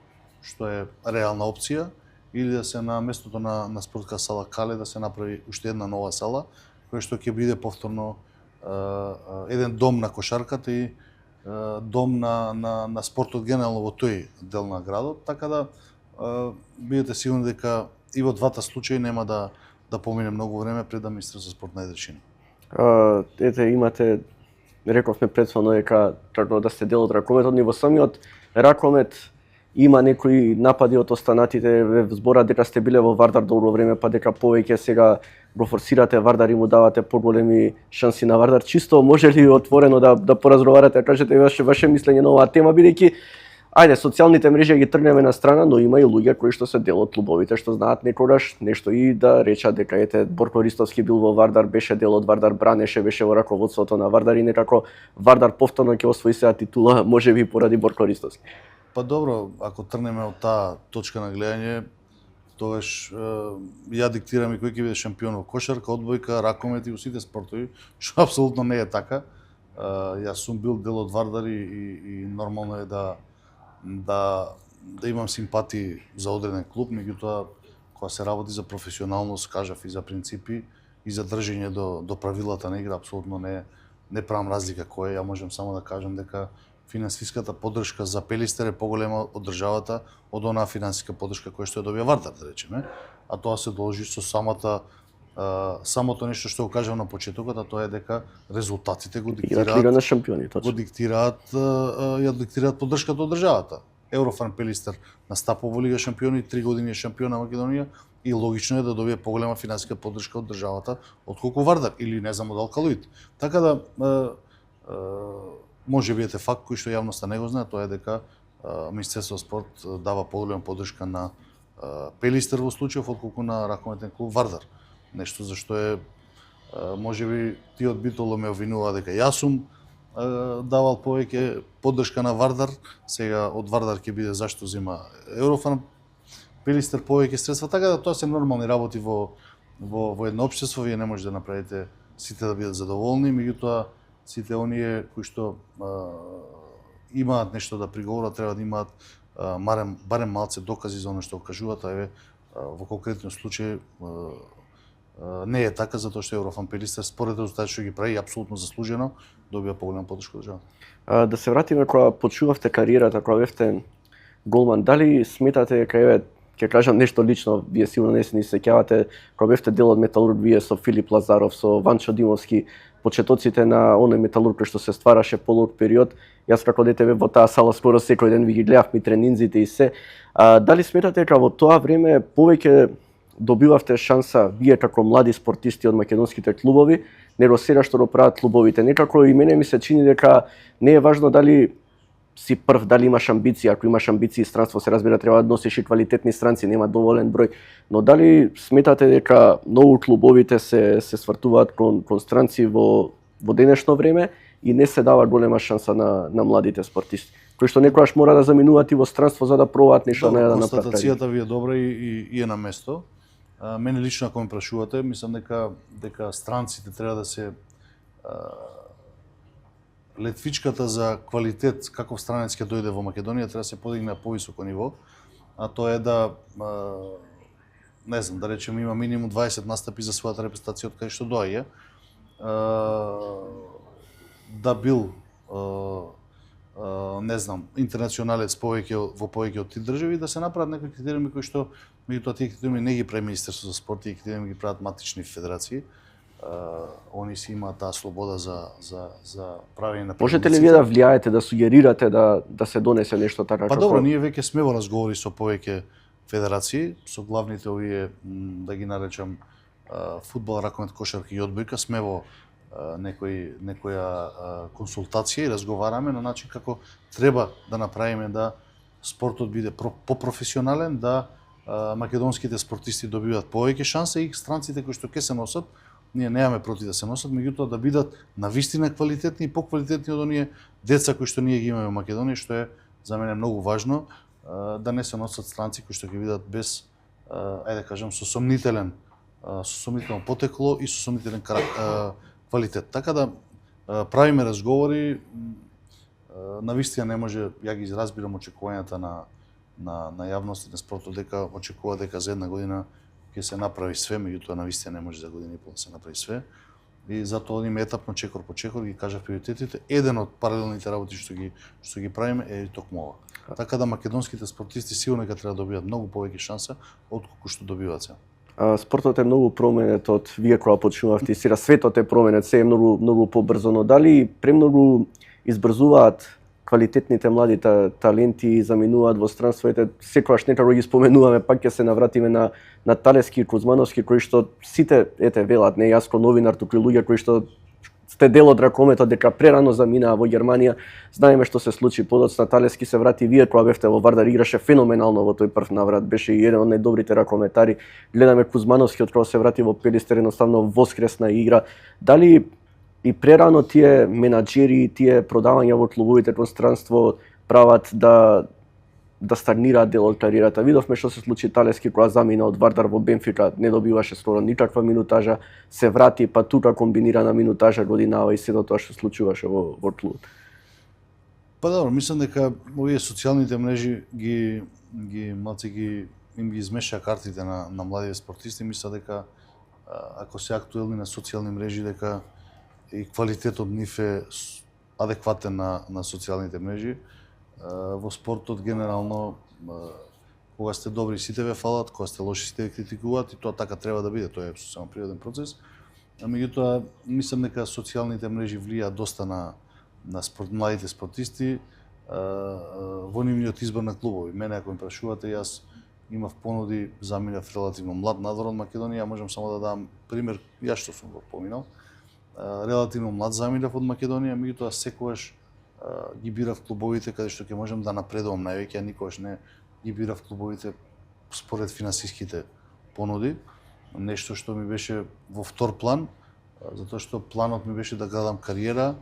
што е реална опција, или да се на местото на спортска сала Кале да се направи уште една нова сала, која што ќе биде повторно еден дом на кошарката и дом на спортот генерално во тој дел на градот, така да бидете сигурни дека и во двата случаи нема да помине многу време пред да Министерството за спорт најде решение. Ете, имате, рековме претходно дека да сте дел од ракометот, ни во самиот ракомет има некои напади од останатите, збора дека сте биле во Вардар долго време, па дека повеќе сега го форсирате Вардар и му давате поголеми шанси на Вардар. Чисто може ли отворено да поразговарате, да кажете ваше мислење на оваа тема, бидејќи ајде, социјалните мрежи ги тргнеме на страна, но има и луѓе кои што се дел од клубовите, што знаат некогаш нешто и да речат дека ете Борко Ристовски бил во Вардар, беше дел од Вардар, бранеше, беше во раководството на Вардар и некако Вардар повторно ќе освои сега титула, можеби поради Борко Ристовски. Па добро, ако тргнеме од таа точка на гледање, тогаш ја диктирам и кој ќе биде шампион во кошарка, одбојка, ракомет и во сите спортови, што апсолутно не е така. Јас сум бил дел од Вардар и нормално е да имам симпатии за одреден клуб, меѓутоа кога се работи за професионалност, кажав и за принципи и за држење до правилата на игра, апсолутно не правам разлика кој е. Ја можам само да кажам дека финансиската поддршка за Пелистер е поголема од државата од онаа финансиска поддршка која што ја добија Вардар, да речеме, а тоа се должи со самото нешто што го кажав на почетокот, а тоа е дека резултатите го диктираат Лига на шампиони, точно. Го ја диктираат поддршката од државата. Еврофан Пелистер настапува во Лига шампиони, 3 години е шампион на Македонија и логично е да добие поголема финансиска поддршка од државата отколку Вардар или не знам од Алкалоид. Така да може би ете факт кој што јавноста не го знае, тоа е дека Министерството за спорт дава поголема поддршка на Пелистер во случајов отколку на ракометен клуб Вардар. Нешто за што е можеби тиот Битоло ме обвинува дека јас сум давал повеќе поддршка на Вардар, сега од Вардар ќе биде зашто зема Еврофан Пелистер повеќе средства, така да тоа се нормални работи во едно општество, вие не можете да направите сите да бидат задоволни, меѓутоа сите оние кои што имаат нешто да приговорат треба да имаат барем малце докази за оно што кажуваат, а еве во конкретниот случај не е така, затоа што Еврофан Пелистер според резултатите што ги прави апсолутно заслужено добија поголема поддршка од државата. Да се вратиме кога почнувавте кариерата, кога бевте голман, дали сметате дека еве ќе кажам нешто лично, вие сигурно не се ни сеќавате, кога бевте дел од Металург, вие со Филип Лазаров, со Ванчо Димовски, почетоците на оној Металург што се ствараше полог период, јас како дете бев во таа сала скоро секој ден, ви ги гледав ми тренинзите и се. Дали сметате дека во тоа време повеќе добивавте шанса вие како млади спортисти од македонските клубови, него сега што го прават клубовите? Некако и мене ми се чини дека не е важно дали си прв, дали имаш амбиции, ако имаш амбиции странство се разбира треба да носиш и квалитетни странци, нема доволен број, но дали сметате дека многу клубовите се свртуваат кон странци во денешно време и не се дава голема шанса на младите спортисти, кои што некогаш мора да заминуваат и во странство за да пробаат нешто да направат? Констатацијата ви е добра и е на место. Мене лично ако ме прашувате, мислам дека странците треба да се летвичката за квалитет каков странец ќе дојде во Македонија треба да се подигне на повисоко ниво, а тоа е да не знам, да речем има минимум 20 настапи за својата репрезентација од кај што доаѓа. Да бил не знам, интернационалец во повеќе од 3 држави, да се направат некои критериуми кои што меѓутоа тие критериуми не ги прави Министерството за спорт, тие критериуми ги прават матични федерации. Они си имаат таа слобода за правење на. Можете ли вие да влијаете, да сугерирате да се донесе нешто така? Па добро, ние веќе сме во разговори со повеќе федерации, со главните овие, да ги наречам, фудбал, ракомет, кошарка и одбојка, сме во некоја консултација и разговараме на начин како треба да направиме да спортот биде попрофесионален, да македонските спортисти добиваат повеќе шанса и странците кои што ќе се носат, ние немаме против да се носат, меѓутоа да бидат навистина квалитетни и поквалитетни од оние деца кои што ние ги имаме во Македонија, што е за мене многу важно, да не се носат странци кои што ќе бидат без, ајде кажам, со сомнително потекло и со сомнителен квалитет. Така да правиме разговори, навистина не може, ја ги разбирам очекувањата на јавност и на спортот, дека очекува дека за една година ќе се направи све, меѓутоа навистина не може за година и пол да се направи све. И затоа одиме етапно, чекор по чекор, ги кажав приоритетите. Еден од паралелните работи што ги правиме е токму ова. Така да македонските спортисти сигурно ќе треба да добијат многу повеќе шанса отколку што добиваат сега. Спортот е многу променет од вие кога почнувавте, сега светот е променет, се е многу побрзо, но дали премногу избрзуваат квалитетните млади таленти, заминуваат во странство, секогаш некако ги споменуваме, пак ќе се навратиме на Талески и Кузмановски, кои што сите велат, не јас како новинар, туку луѓе кои што сте дел од ракометот, дека прерано заминаа во Германија. Знаеме што се случи, подоцна Талески се врати, вие кога бевте во Вардар играше феноменално во тој прв наврат, беше еден од најдобрите ракометари. Гледаме Кузмановски од кога се врати во Пелистер, едноставно воскресна игра. Дали и прерано тие менаџери, тие продавања во клубовите кон странство прават да стагнираат дел од кариерата? Видовме што се случи Талески кога замина од Вардар во Бенфика, не добиваше скоро никаква минутажа, се врати, па тука комбинирана минутажа годинава и сето тоа што случуваше во клубот. Па добро, мислам дека овие социјалните мрежи им ги измеша картите на младите спортисти. Мислам дека ако се актуелни на социјални мрежи, дека и квалитетот нив е адекватен на социјалните мрежи. Во спортот генерално, кога сте добри сите ве фалат, кога сте лоши сите ве критикуваат, и тоа така треба да биде, тоа е сосема природен процес. Меѓутоа, мислам дека социјалните мрежи влијаат доста на младите спортисти во нивниот избор на клубови. Мене ако ме прашувате, јас имав понуди, заминав релативно млад надвор од Македонија, можам само да дам пример, јас што сум го поминал. Релативно млад заминав од Македонија, меѓутоа секогаш ги бирав клубовите каде што ќе можам да напредувам највеќе, а никогаш не ги бирав клубовите според финансиските понуди. Нешто што ми беше во втор план, затоа што планот ми беше да градам кариера,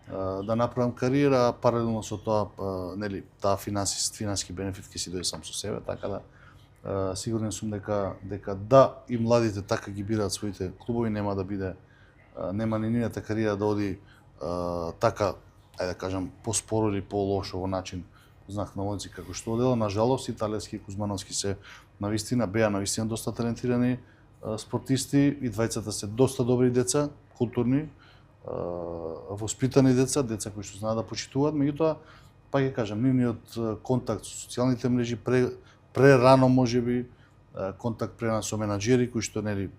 да направам кариера, а паралелно со тоа, нели, таа финански бенефит ќе си дојде сам со себе, така да сигурен сум дека да и младите така ги бираат своите клубови, нема ни нивната кариера да оди така, ајде да кажам, поспоро или полошо во начин знак на улици како што одела. На жалост, и Талески и Кузмановски се беа навистина доста талентирани спортисти, и двајцата се доста добри деца, културни, воспитани деца кои што знаат да почитуваат, меѓутоа, пак ќе кажам, нивниот контакт со социјалните мрежи прерано можеби, контакт прерано со менаџери кои што нели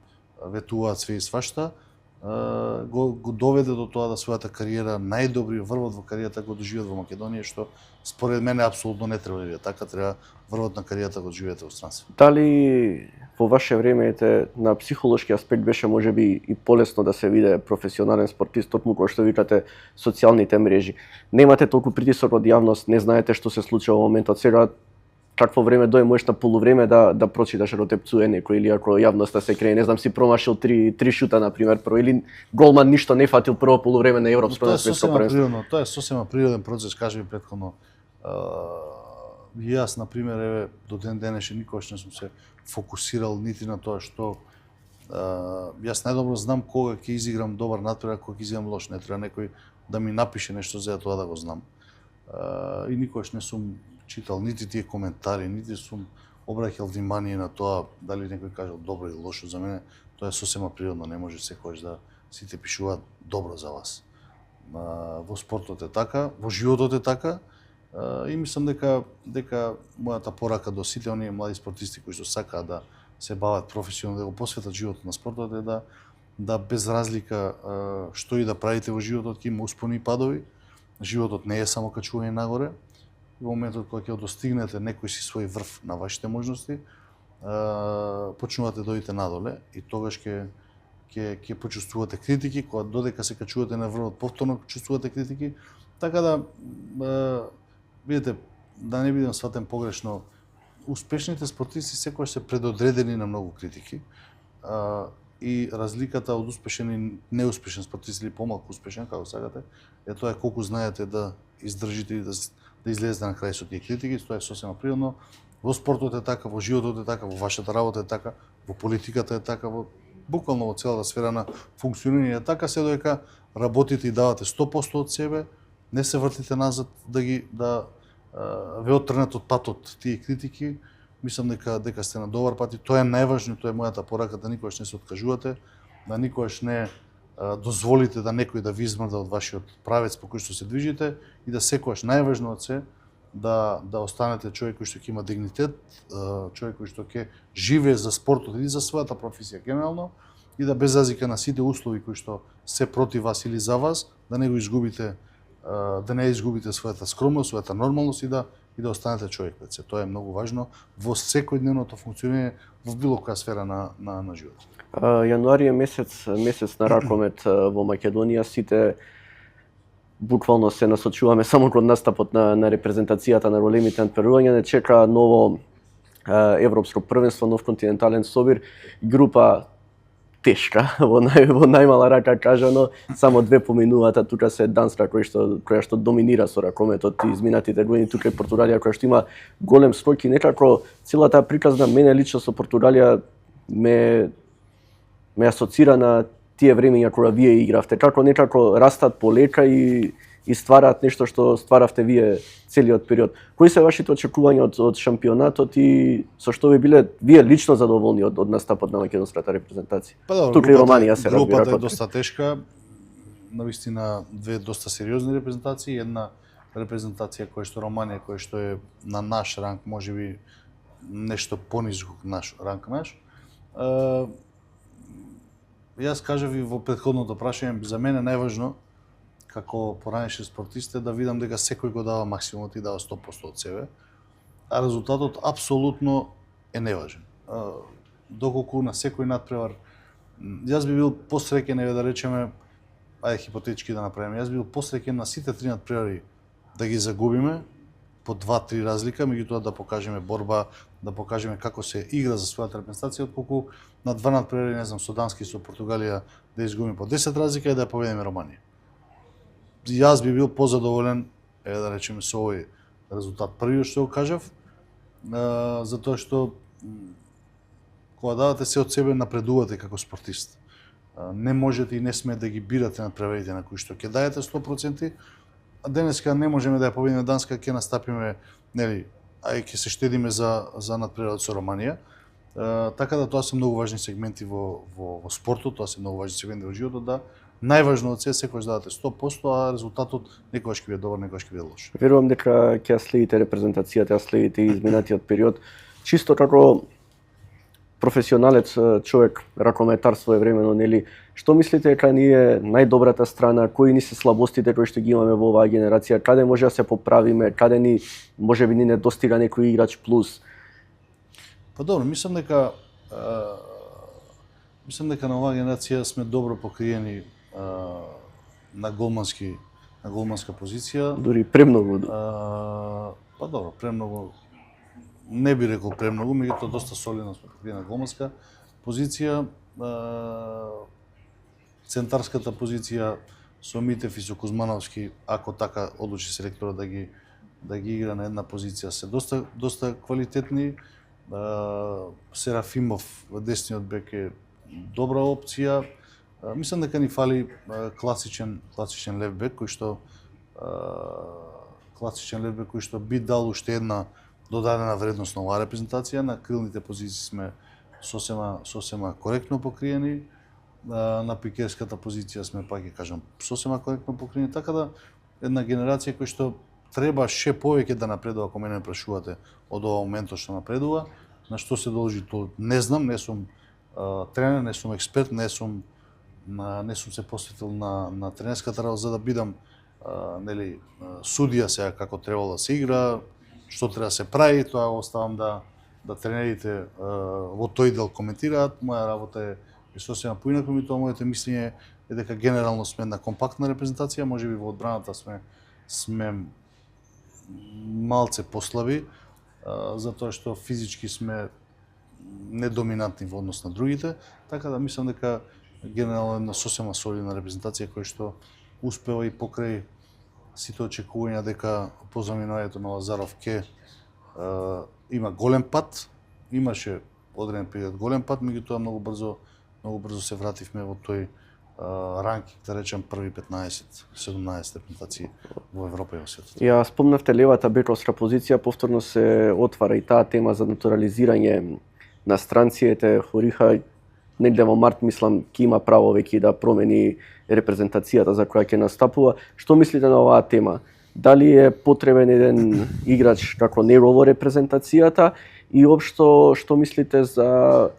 ветуваат све и свашта, го доведе до тоа да својата кариера, најдобри врвот во кариерата го доживеат во Македонија, што според мене апсолутно не треба да биде така, треба врвот на кариерата го доживеете во странство. Дали во ваше време на психолошки аспект беше можеби и полесно да се виде професионален спортист, токму кој што викате социјалните мрежи? Немате толку притисок од јавност, не знаете што се случува во моментот. Сега какво време дое можеш на полувреме да прочиташ ако те пцуе некој, или ако јавноста се крее, не знам, си промашил три шута на пример, или голман ништо не фатил прво полувреме на европско на светско првенство. Тоа е сосема природен процес, кажи претходно. Јас на пример, еве, до ден денешен никогаш не сум се фокусирал нити на тоа што јас најдобро знам кога ќе изиграм добар надпревар, кога ќе изиграм лош, не треба некој да ми напише нешто за тоа да го знам. И никогаш не сум читал нити тие коментари, нити сум обраќал внимание на тоа дали некој кажал добро или лошо за мене. Тоа е сосема природно, не може секогаш да сите пишуваат добро за вас. Во спортот е така, во животот е така. И мислам дека мојата порака до сите оние млади спортисти кои што сакаат да се бават професионално, да го посветат животот на спортот е да без разлика што и да правите во животот, ќе има успони и падови. Животот не е само качување нагоре. Во моментот кога ќе достигнете некој си свој врв на вашите можности, почнувате да дојдете надоле и тогаш ќе почувствувате критики, кога додека се качувате на врвот, повторно чувствувате критики, така да видите, да не бидам сватен погрешно, успешните спортисти секогаш се предодредени на многу критики. И разликата од успешен и неуспешен спортист или помалку успешен, како сакате, е тоа колку знаете да издржите и да излезете на крај со тие критики, тоа е сосема природно. Во спортот е така, во животот е така, во вашата работа е така, во политиката е така, буквално во целата сфера на функционирање е така, се додека работите и давате 100% од себе, не се вртите назад да ве оттрнат од патот тие критики. Мислам дека сте на добар пат и тоа е најважно, тоа е мојата порака, да никогаш не се откажувате, да никогаш не дозволите да некој да ви измрда од вашиот правец по кој што се движите и да секогаш најважно од се да останете човек кој што ќе има дигнитет, човек кој што ќе живее за спортот или за својата професија генерално и да без разлика на сите услови кои што се против вас или за вас, да не изгубите својата скромност, својата нормалност и да останете човек пред се. Тоа е многу важно во секојдневното функционирање во било која сфера на животот. Јануари е месец на ракомет во Македонија. Сите буквално се насочуваме само кон настапот на репрезентацијата на големите надпреварувања. Не чека ново европско првенство, нов континентален собир, група тешка, во најмала рака кажано, само две поминуваат, тука се Данска која што доминира со ракометот и изминатите години, тука е Португалија која што има голем скок и некако целата приказна мене лично со Португалија ме асоцира на тие времења кога вие игравте, како некако растат полека и ствараат нешто што стваравте вие целиот период. Кои се вашите очекувања од шампионатот и со што ви биле вие лично задоволни од настапот на македонската репрезентација? Тука и Романија се разбира. Групата е доста тешка, навистина две доста сериозни репрезентации, една репрезентација која што Романија, која што е на наш ранг, можеби нешто понизко наш ранг наш. Јас кажав и во претходното прашање, за мене најважно како поранешен спортист е да видам дека секој го дава максимумот и дава 100% од себе, а резултатот апсолутно е неважен. Доколку на секој надпревар, јас би бил посреќен, да речеме, ајде хипотетички да направиме, јас би бил посреќен на сите три надпревари да ги загубиме по 2-3 разлика, меѓутоа да покажеме борба, да покажеме како се игра за својата репрезентација, отколку на два надпревари, не знам, со Данска и со Португалија да изгубиме по 10 разлика и да ја победиме Романија. Јас би бил позадоволен, да речеме, со овој резултат. Првиот што го кажав, затоа што кога давате се од себе, напредувате како спортист. Не можете и не смеете да ги бирате надпреварите на кои што ќе даете 100%, а денеска не можеме да ја победиме Данска, ќе настапиме, нели, ќе се штедиме за надпреварот со Романија. Така да тоа се многу важни сегменти во спортот, тоа се многу важни сегменти во животот, да најважно од се секогаш дадете 100%, а резултатот некогаш ќе биде добар, некогаш ќе биде лош. Верувам дека ќе следите репрезентацијата, ја следите изминатиот период. Чисто како професионалец човек, ракометар своевремено, нели, што мислите дека ни е најдобрата страна, кои ни се слабостите кои што ги имаме во оваа генерација, каде може да се поправиме, каде ни можеби ни недостига некој играч плюс? Па добро, мислам дека на оваа генерација сме добро покриени на голманска позиција. Дури премногу. Па добро, премногу. Не би рекол премногу, меѓутоа доста солидно сме покриени на голманска позиција. Центарската позиција со Митев и со Кузмановски, ако така одлучи селекторот да ги игра на една позиција, се доста квалитетни. Серафимов, десниот бек, е добра опција. Мислам дека ни фали класичен левбек кој што би дал уште една додадена вредност на оваа репрезентација. На крилните позиции сме сосема коректно покриени. на пикерската позиција сме, пак ќе кажам, сосема коректно покрени, така да една генерација која што треба ше повеќе да напредува, ако мене прашувате од овој момент што напредува. На што се должи тоа не знам, не сум тренер, не сум експерт, не сум се посветил на тренерската работа за да бидам нели судија сега како требало да се игра, што треба да се прави, тоа оставам да тренерите во тој дел коментираат. Моја работа е сосема поинаку, тоа моето мислење е дека генерално сме една компактна репрезентација, можеби во одбраната сме малце послаби, затоа што физички сме недоминантни во однос на другите, така да мислам дека генерално една сосема солидна репрезентација која што успева и покрај сите очекувања дека по заминувањето на Лазаров има голем пат, имаше одреден период голем пат, меѓутоа многу брзо се вративме во тој ранкинг, да речем први 15-17 репрезентации во Европа и во светот. Ја спомнавте левата бековска позиција, повторно се отвара и таа тема за натурализирање на странциите. Хориха негде во март, мислам, ќе има право веќе да промени репрезентацијата за која ќе настапува. Што мислите на оваа тема? Дали е потребен еден играч како него во репрезентацијата и општо што мислите за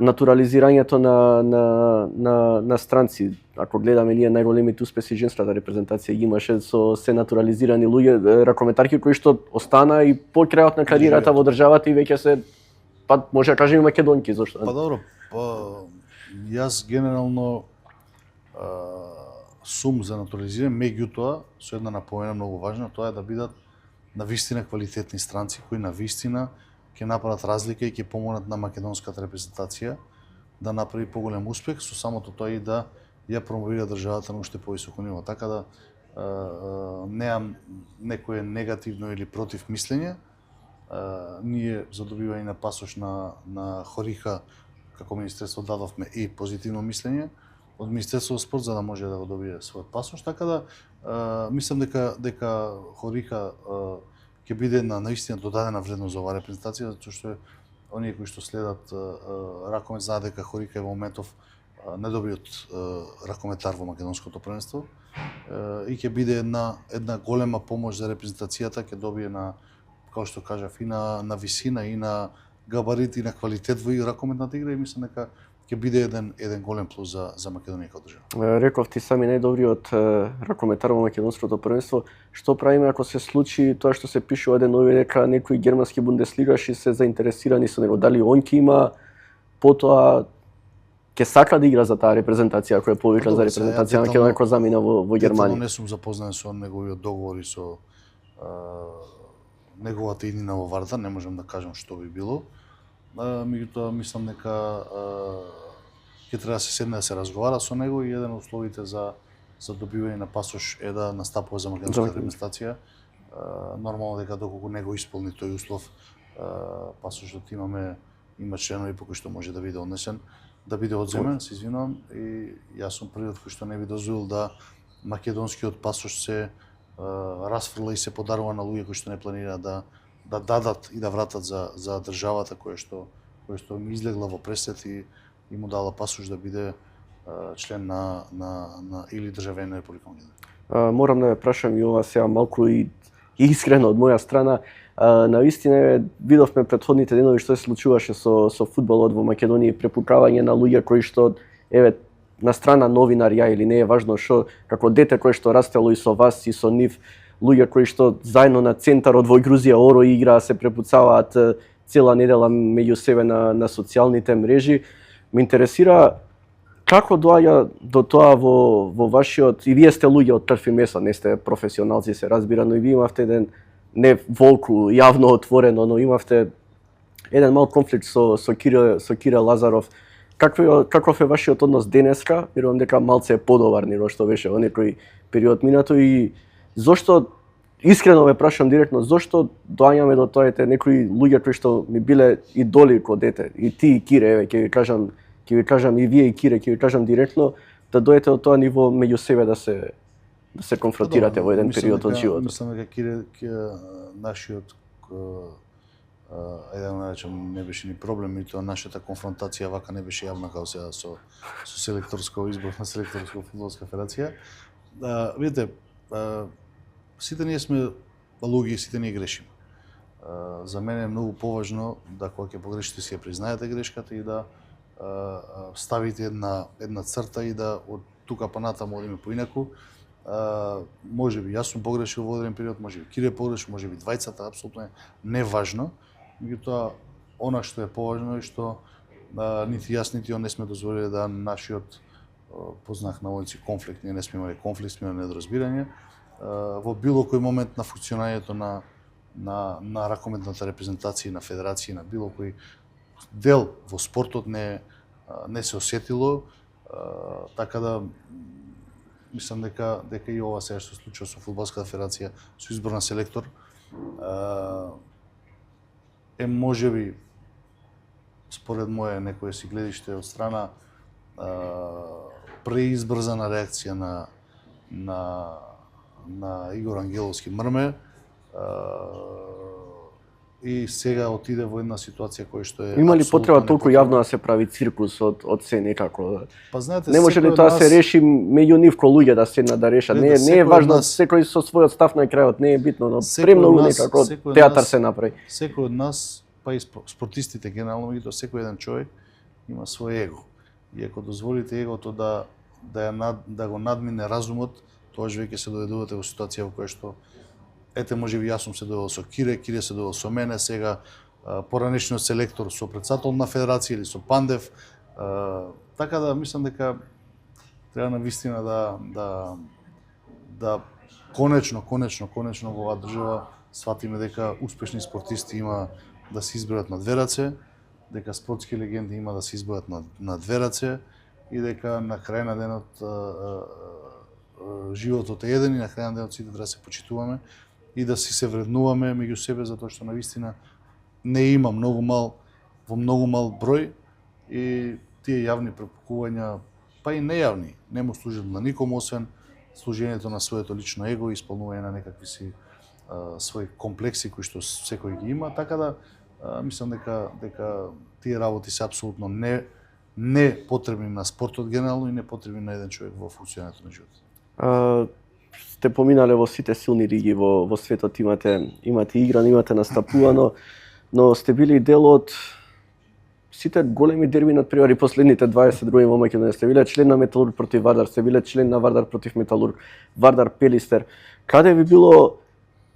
натурализирањето на странци? Ако гледаме ние најголемите успеси женската репрезентација ги имаше со се натурализирани луѓе, ракометарки кои што остана и по крајот на кариерата во државата и веќе се може да кажеме македонки, зошто? Добро, јас генерално сум за натурализирање, меѓутоа со една напомена многу важна, тоа е да бидат навистина квалитетни странци кои навистина ќе направат разлика и ќе помогнат на македонската репрезентација да направи поголем успех, со самото тоа и да ја промовира државата на уште повисоко ниво. Така да неам некое негативно или против мислење. Ние за добивање на пасош на Хориха како министерство дадовме и позитивно мислење од Министерството за спорт за да може да го добие својот пасош, така да мислам дека Хориха ќе биде на наистина додадена вредност за оваа репрезентација, затоа што оние кои што следат ракомет знаат дека Хориха е во моментов недобриот ракометар во македонското првенство и ќе биде една голема помош за репрезентацијата, ќе добие како што кажав, и на висина, и на габарит, и на квалитет во ракометната игра и мислам дека ќе биде еден голем плюс за Македонија како држава. Рековте сами најдобриот ракометар во македонското првенство. Што правиме ако се случи тоа што се пише во еден нови дека некои германски бундеслигаши се заинтересирани со него? Дали он ќе има потоа ќе сака да игра за таа репрезентација ако е повикан за репрезентација на Македонија кога замина во Германија? Не сум запознат со неговиот договор и со неговата иднина во Вардар, не можам да кажам што би било. Меѓутоа мислам дека ќе треба да се седне да се разговара со него и еден од условите за добивање на пасош е да настапува за македонската репрезентација. Нормално дека доколку него исполни тој услов, пасошот има членови по кои што може да биде однесен, да биде одземен, се извинувам, и јас сум првиот кој што не би дозволил да македонскиот пасош се расфрла и се подарува на луѓе кои што не планираат да дадат и да вратат за државата која што ми излегла во пресет и му дала пасош да биде член на или државјанин на Република Македонија. Морам да ве прашам и ова сега малку и искрено од моја страна. Навистина видовме претходните денови што се случуваше со фудбалот во Македонија и препукавање на луѓе кои што на страна новинар ја или не е важно што како дете кое што растело и со вас и со нив, луѓе кои што заедно на центарот во Грузија Оро играа, се препуцаваат цела недела меѓу себе на социјалните мрежи. Ме интересира како доаѓа до тоа во вашиот, и вие сте луѓе од крв и месо, не сте професионалци, се разбира, но и вие имавте еден не волку јавно отворено, но имавте еден мал конфликт со Кирил Лазаров. Каков е вашиот однос денеска? Верувам дека малце е подобар nego што беше во некој период минато и зошто, искрено ве прашам директно, зошто доаѓаме до тоа некои луѓе кои што ми биле идоли кога дете, и ти и Кире, еве ќе ви кажам и вие и Кире, ќе ви кажам директно, да дојдете од тоа ниво меѓу себе да се конфронтирате во еден период од животот. Мислам дека Кире нашиот ајде да наречам, не беше ни проблем, и тоа нашата конфронтација вака не беше јавна како сега со селекторско избор на селекторско фудбалска федерација. Видите, сите ние сме луѓе, сите ние грешиме. За мене е многу поважно да кога ќе погрешите си ја признаете грешката и да ставите една црта и да од тука па натаму одиме поинаку. Можеби јас сум погрешил во одреден период, можеби Кире погрешил, можеби двајцата, апсолутно е неважно. Меѓутоа, она што е поважно е што нити јас, нити он не сме дозволиле да нашиот познак наводници конфликт, ние не сме имали конфликт, сме имали недоразбирање во било кој момент на функционирањето на ракометната репрезентација на федерација, на било кој дел во спортот не се осетило, така да мислам дека и ова сега што се случува со фудбалската федерација, со избор на селектор, е можеби според моје некое си гледиште од страна преизбрзана реакција на Игор Ангеловски Мрме, и сега отиде во една ситуација која што е има ли потреба толку јавно да се прави циркус од се некако? Па знаете, не може ли тоа да се реши меѓу нив ко луѓе да седнат да решат? Не е важно секој со својот став на крајот, не е битно, но премногу некако театар се направи. Секој од нас, па и спортистите генерално, меѓутоа секој еден човек има свој его. И ако дозволите егото да го надмине разумот, тогаш веќе се доведувате во ситуација во која што ете, можеби јас сум се довел со Кире се довел со мене, сега поранешниот селектор со претседател на федерација или со Пандев. Така да мислам дека треба на вистина да конечно во оваа држава сватиме дека успешни спортисти има да се избројат на две раце, дека спортски легенди има да се избројат на две раце и дека на крај на денот животот е еден и на крај на денот сите треба да се почитуваме и да си се вреднуваме меѓу себе, затоа што навистина не има во многу мал број и тие јавни препукувања, па и нејавни, не му служат на никому освен служењето на своето лично его и исполнување на некакви си своји комплекси кои што секој ги има, така да мислам дека тие работи се апсолутно не потребни на спортот генерално и не потребни на еден човек во функционирањето на животот. Сте поминале во сите силни лиги во светот, имате играно, имате настапувано, но сте били дел од сите големи дерби надпревари последните 20 години во Македонија. Сте биле член на Металург против Вардар, сте биле член на Вардар против Металург, Вардар Пелистер. Каде ви било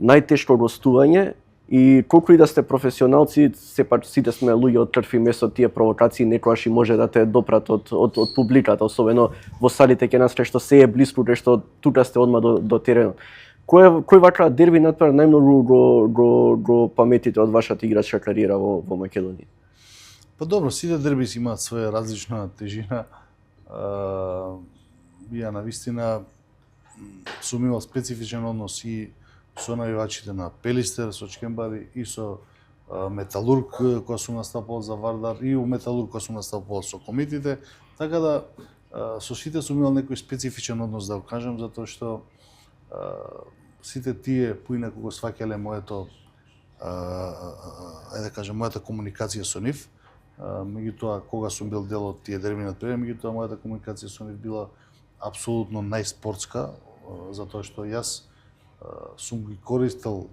најтешко гостување и колку и да сте професионалци, сепак сите сме луѓе од крв и месо, тие провокации некогаш и може да те допрат од публиката, особено во салите ќе нас што се е блиску, што тука сте одма до теренот. Кој вака дерби надпревар најмногу го паметите од вашата играчка кариера во Македонија? Па добро, сите дерби имаат своја различна тежина. Ја навистина сум имал специфичен однос и со навивачите на Пелистер, со Чкембари и со Металург која сум настапувал за Вардар и у Металург која сум настапувал со комитите, така да со сите сум имал некој специфичен однос, да го кажам, затоа што сите тие поинаку го сваќале моето мојата комуникација со нив. Меѓутоа кога сум бил дел од тие дерби надпревари, меѓутоа мојата комуникација со нив била апсолутно најспортска, затоа што јас сум ги користел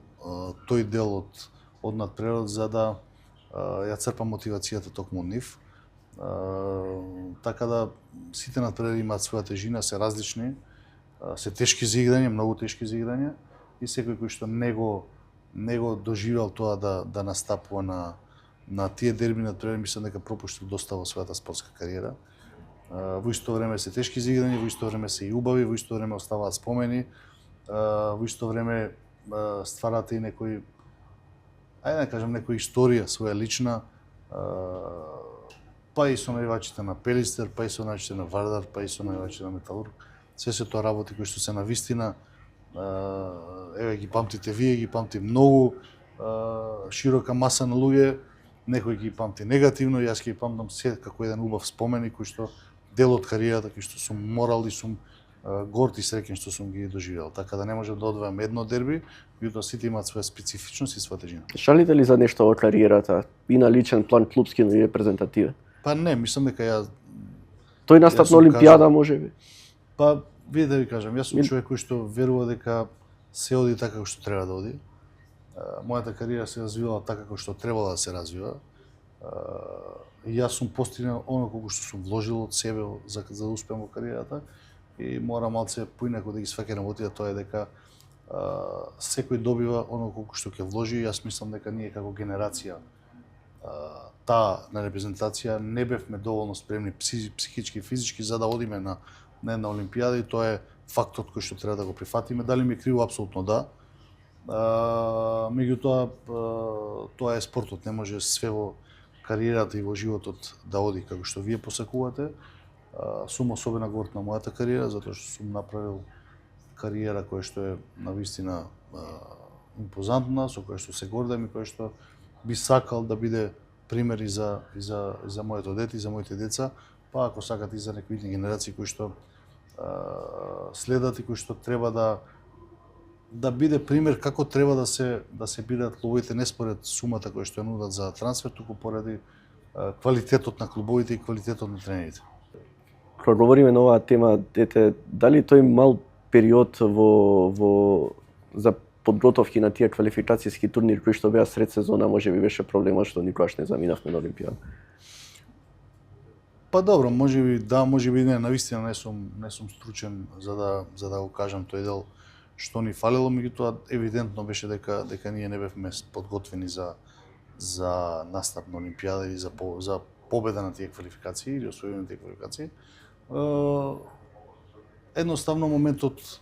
тој дел од надпреварот за да ја црпам мотивацијата токму од нив. Така да сите надпревари имаат своја тежина, се различни, се тешки за играње, многу тешки за играње и секој кој што не го доживел тоа да настапува на тие дерби надпревари, мислам дека пропуштил доста во својата спортска кариера. Во исто време се тешки за играње, во исто време се и убави, во исто време оставаат спомени, во исто време стварате и некој, ајде да кажам, некоја историја своја лична, па и со навивачите на Пелистер, па и со навивачите на Вардар, па и со навивачите на Металург. Се тоа работи кои што се навистина, еве ги памтите вие, ги памти многу широка маса на луѓе, некој ги памти негативно, јас ги памтам се како еден убав спомен кој што дел од кариерата кој што сум морал и сум горд и среќен што сум ги доживеал. Така да не можам да одвојам едно дерби, меѓутоа сите имаат своја специфичност и своја тежина. Шалите ли за нешто во кариерата и на личен план, клубски или репрезентативен? Па не, мислам дека Тој настап на Олимпијада можеби. Па видите да ви кажам, јас сум човек кој што верува дека се оди така како што треба да оди. Мојата кариера се развивала така како што требала да се развива. Јас сум постигнал оно колку што сум вложил од себе за да успеам во кариерата и мора малце поинаку да ги сваќам работите, тоа е дека секој добива оно колку што ќе вложи. Јас мислам дека ние како генерација таа на репрезентација не бевме доволно спремни психички и физички за да одиме на една Олимпијада и тоа е фактот кој што треба да го прифатиме. Дали ми е криво? Апсолутно да. Меѓутоа тоа е спортот, не може све во кариерата и во животот да оди како што вие посакувате. Сум особено горд на мојата кариера затоа што сум направил кариера која што е навистина импозантна, со која што се гордам и која што би сакал да биде пример и за моето дете и за моите деца, па ако сакате и за некои генерации кои што следат и кои што треба да биде пример како треба да се бираат клубовите, не според сумата која што ја нудат за трансфер, туку поради квалитетот на клубовите и квалитетот на тренерите. Кога говориме на оваа тема, дали тој мал период за подготовки на тие квалификацијски турнири кои што беа сред сезона, можеби беше проблемот што никогаш не заминавме на Олимпијада? Па добро, можеби не, навистина не сум стручен за да го кажам тој дел што ни фалело, меѓутоа евидентно беше дека ние не бевме подготвени за настап на Олимпијада или за победа на тие квалификации или освојување на тие квалификации. Едноставно моментот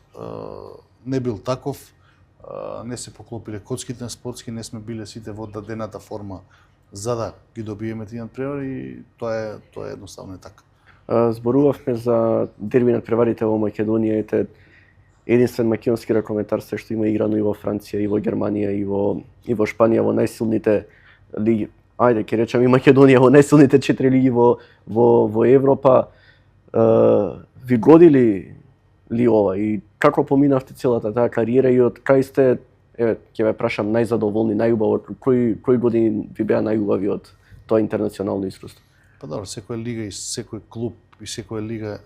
не бил таков, не се поклопиле коцките на спортски, не сме биле сите во дадената форма за да ги добиеме тие надпревари и тоа е едноставно така. Зборувавме за дерби надпреварите во Македонија, единствен македонски ракометар се што има играно и во Франција, и во Германија, и во Шпанија, во најсилните лиги. Ајде, ќе речам и Македонија во најсилните 4 лиги во Европа. Ви годили ли ова и како поминавте целата таа кариера и од кај сте, ќе ве прашам, најзадоволни, најубаво, кои години ви беа најубави од тоа интернационално искуство? Па добро, секоја лига и секој клуб и секоја лига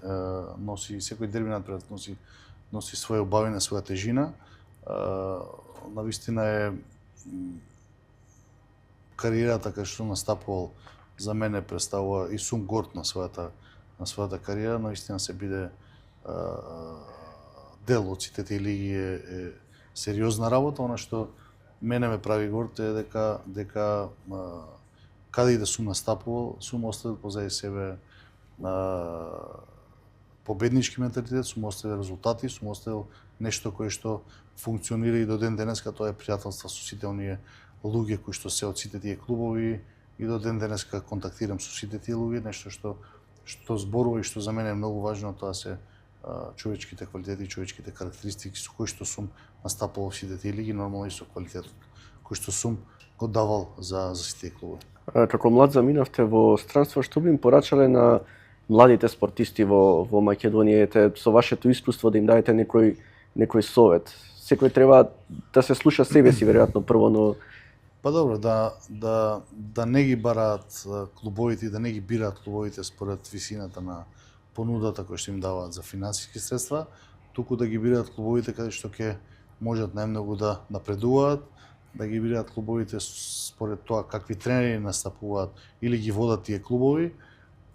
носи, секој дерби надпред носи своја убавина, своја тежина. Навистина е кариерата кај што настапувал за мене представува и сум горд на својата кариера, наистина се биде дел од сите тие лиги е сериозна работа. Она што мене ме прави горд е дека каде и да сум настапувал, сум оставил позади себе победнички менталитет, сум оставил резултати, сум оставил нешто кое што функционира и до ден денеска, тоа е пријателство со сите оние луѓе кои што се од сите тие клубови и до ден денеска контактирам со сите тие луѓе, нешто што зборува и што за мене е многу важно, тоа се човечките квалитети, човечките карактеристики со кои што сум настапувал во сите тие лиги, нормално и со квалитетот кој што сум го давал за сите клубови. Како млад заминавте во странство, што би им порачале на младите спортисти во Македонија, со вашето искуство да им дадете некој совет? Секој треба да се слуша себе си веројатно прво, но па добро, да не ги бараат клубовите и да не ги бираат клубовите според висината на понудата која што им даваат за финансиски средства, туку да ги бираат клубовите каде што ќе можат најмногу да напредуваат, да ги бираат клубовите според тоа какви тренери настапуваат или ги водат тие клубови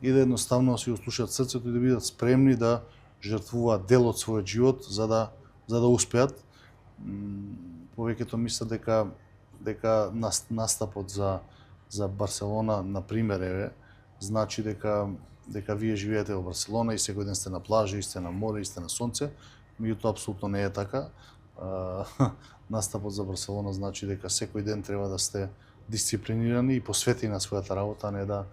и да едноставно си услушаат срцето и да бидат спремни да жртвуваат дел од својот живот за да успеат. Повеќето мислат дека настапот за Барселона, на пример, значи дека вие живеете во Барселона и секој ден сте на плажа, и сте на море, и сте на сонце, меѓутоа апсолутно не е така. Настапот за Барселона значи дека секој ден треба да сте дисциплинирани и посветени на својата работа, а не да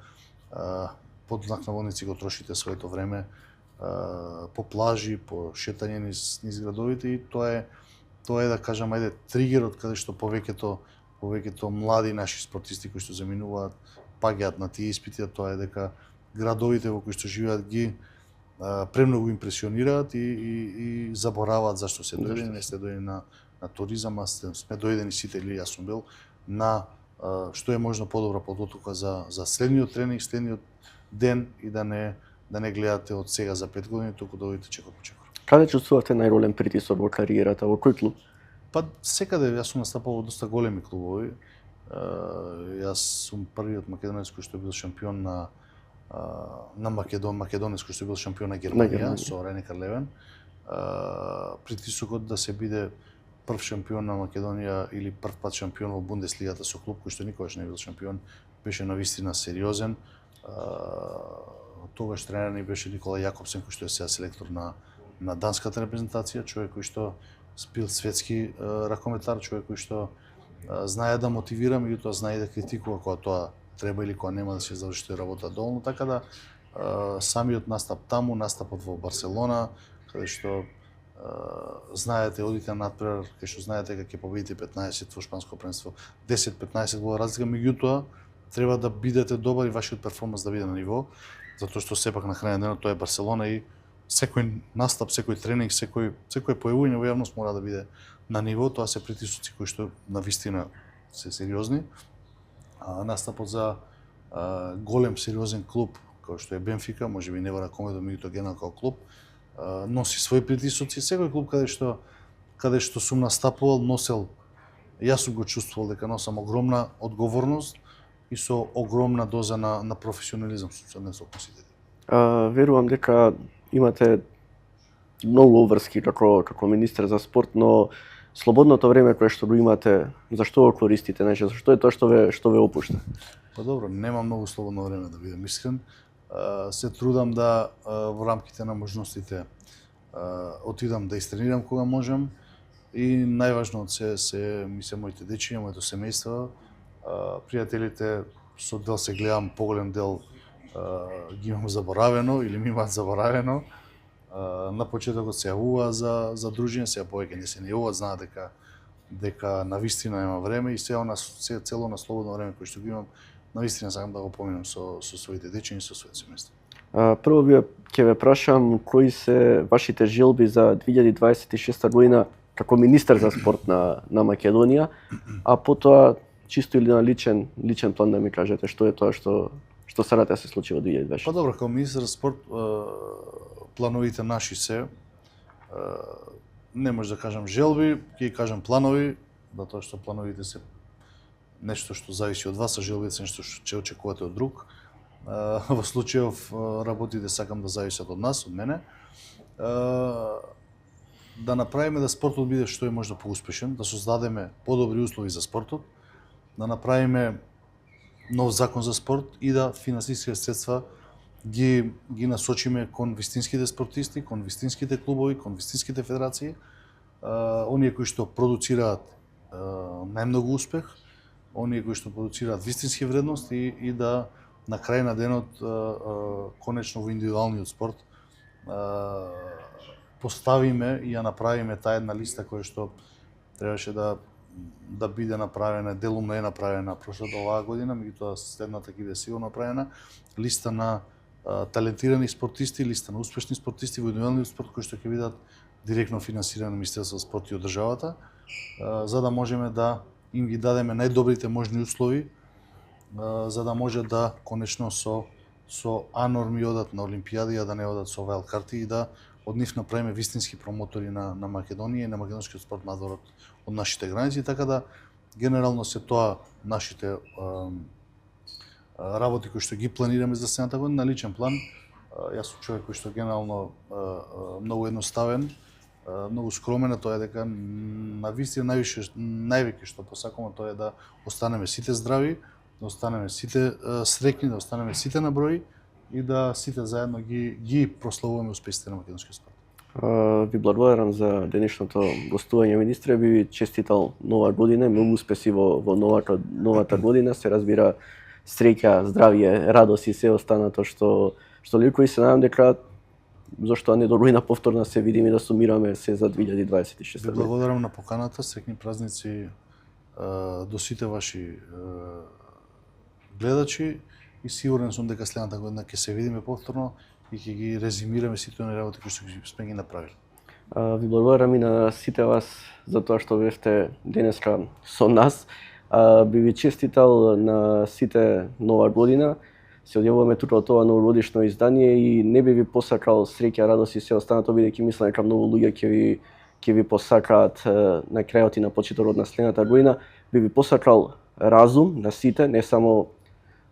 под знак наводници го трошите своето време по плажи, по шетање низ градовите и тоа е да кажам ајде тригерот каде што повеќето млади наши спортисти кои што заминуваат паѓаат на тие испити, тоа е дека градовите во кои што живеат ги премногу импресионираат и забораваат зашто се дојдени, не сте дојдени на туризам, а сме дојдени сите, или јас сум бил, на што е можно подобра подготовка за следниот тренинг, следниот ден и да не гледате од сега за 5 години, туку да одите чекор по чекор. Каде чувствувате најголем притисок во кариерата, во кој клуб? Па секаде, јас сум настапал во доста големи клубови. Јас сум првиот македонец кој што бил шампион на македонец кој што бил шампион на Германија со Райнекар Левен. Притисокот да се биде прв шампион на Македонија или прв пат шампион во Бундеслигата со клуб кој што никогаш не бил шампион беше навистина сериозен. Тогаш тренер ни беше Никола Јакобсен, кој што е сега селектор на данската репрезентација, човек кој што бил светски ракометар, човек кој што знае да мотивира, меѓутоа знае да критикува кога тоа треба или кога нема да се заврши работа доволно, така да самиот настап таму, настапот во Барселона, каде што знаете, одите на надпревар, каде што знаете дека ќе победите 15 во шпанско првенство, 10-15 гола разлика, меѓутоа треба да бидете добар и вашиот перформанс да биде на ниво, затоа што сепак на крај на денот тоа е Барселона и секој настап, секој тренинг, секој појавување во јавност мора да биде на ниво, тоа се притисоци кои што навистина се сериозни. Настапот за голем сериозен клуб кој што е Бенфика, можеби не во ракомето, меѓутоа генерално како клуб, носи своји притисоци. Секој клуб каде што сум настапувал, носел, јас сум го чувствувал дека носам огромна одговорност и со огромна доза на професионализам сум се однесов. Верувам дека имате многу обврски како министер за спорт, но слободното време кое што го имате, зашто го користите? Значи, зашто е тоа што ве опушта? Па добро, нема многу слободно време, да бидам искрен. Се трудам да во рамките на можностите отидам да истренирам кога можам и најважно од се ми се моите дечиња, моето семејство, пријателите, со дел се гледам, поголем дел ги имам заборавено или ми имаат заборавено. На почетокот се јавува за дружиње, сега повеќе не се не јавуваат, знаат дека навистина нема време и цело на слободно време кое што го имам, навистина сакам да го поминам со своите дечиња и со своето семејство. Прво ќе ве прашам кои се вашите желби за 2026 година како министер за спорт на Македонија, а потоа чисто или на личен план да ми кажете што е тоа што сакате да се случи во 2026. Па добро, како министер за спорт плановите наши се, не може да кажам желби, ќе кажам планови, затоа што плановите се нешто што зависи од вас, а желбите се нешто што очекувате од друг. Во случајов работите сакам да зависат од нас, од мене. Да направиме да спортот биде што е можда поуспешен, да создадеме подобри услови за спортот, да направиме нов закон за спорт и да финансиски средства ги насочиме кон вистинските спортисти, кон вистинските клубови, кон вистинските федерации, оние кои што продуцираат најмногу успех, оние кои што продуцираат вистински вредности и да на крај на денот конечно во индивидуалниот спорт поставиме и ја направиме таа една листа која што требаше да биде направена, делумно е направена прошлата оваа година, меѓутоа следната ќе биде сигурно направена, листа на талентирани спортисти, листа на успешни спортисти во индивидуалниот спорт кои што ќе бидат директно финансирани на Министерството за спорт и од државата, за да можеме да им ги дадеме најдобрите можни услови, за да може да конечно со А-норми одат на олимпијади, а да не одат со вајлд карти и да од нив направиме вистински промотори на Македонија и на македонскиот спорт надвор од нашите граници, така да генерално се тоа нашите работи кои што ги планираме за следната година. На личен план, јас сум човек кој што генерално многу едноставен, многу скромен, тоа е дека навистина највеќе што посакувам тоа е да останеме сите здрави, да останеме сите среќни, да останеме сите на број и да сите заедно ги прославуваме успесите на македонскиот спорт. Ви благодарам за денешното гостување, министре. Би ви честитал нова година, многу успеси во новата година, се разбира среќа, здравје, радост и се останато што лико и се надам дека зошто не до година повторно се видиме и да сумираме се за 2026 година. Ви благодарам на поканата, среќни празници до сите ваши гледачи и сигурен сум дека следната година ќе се видиме повторно и ќе ги резимираме сите оние работи кои што сме ги направиле. Ви благодарам и на сите вас за тоа што бевте денеска со нас. Би ви честитал на сите нова година. Се одјавуваме тука од ова новогодишно издание и не би ви посакал среќа, радост и се останато, бидејќи мислам дека многу луѓе ќе ви посакаат на крајот и на почетокот на следната година. Би ви посакал разум на сите, не само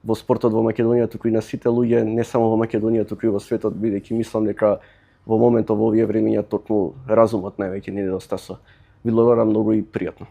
во спортот во Македонија, туку и на сите луѓе, не само во Македонија, туку и во светот, бидејќи мислам дека во моментот во овие времиња токму разумот највеќе ни недостасува. Ви благодарам многу и пријатно.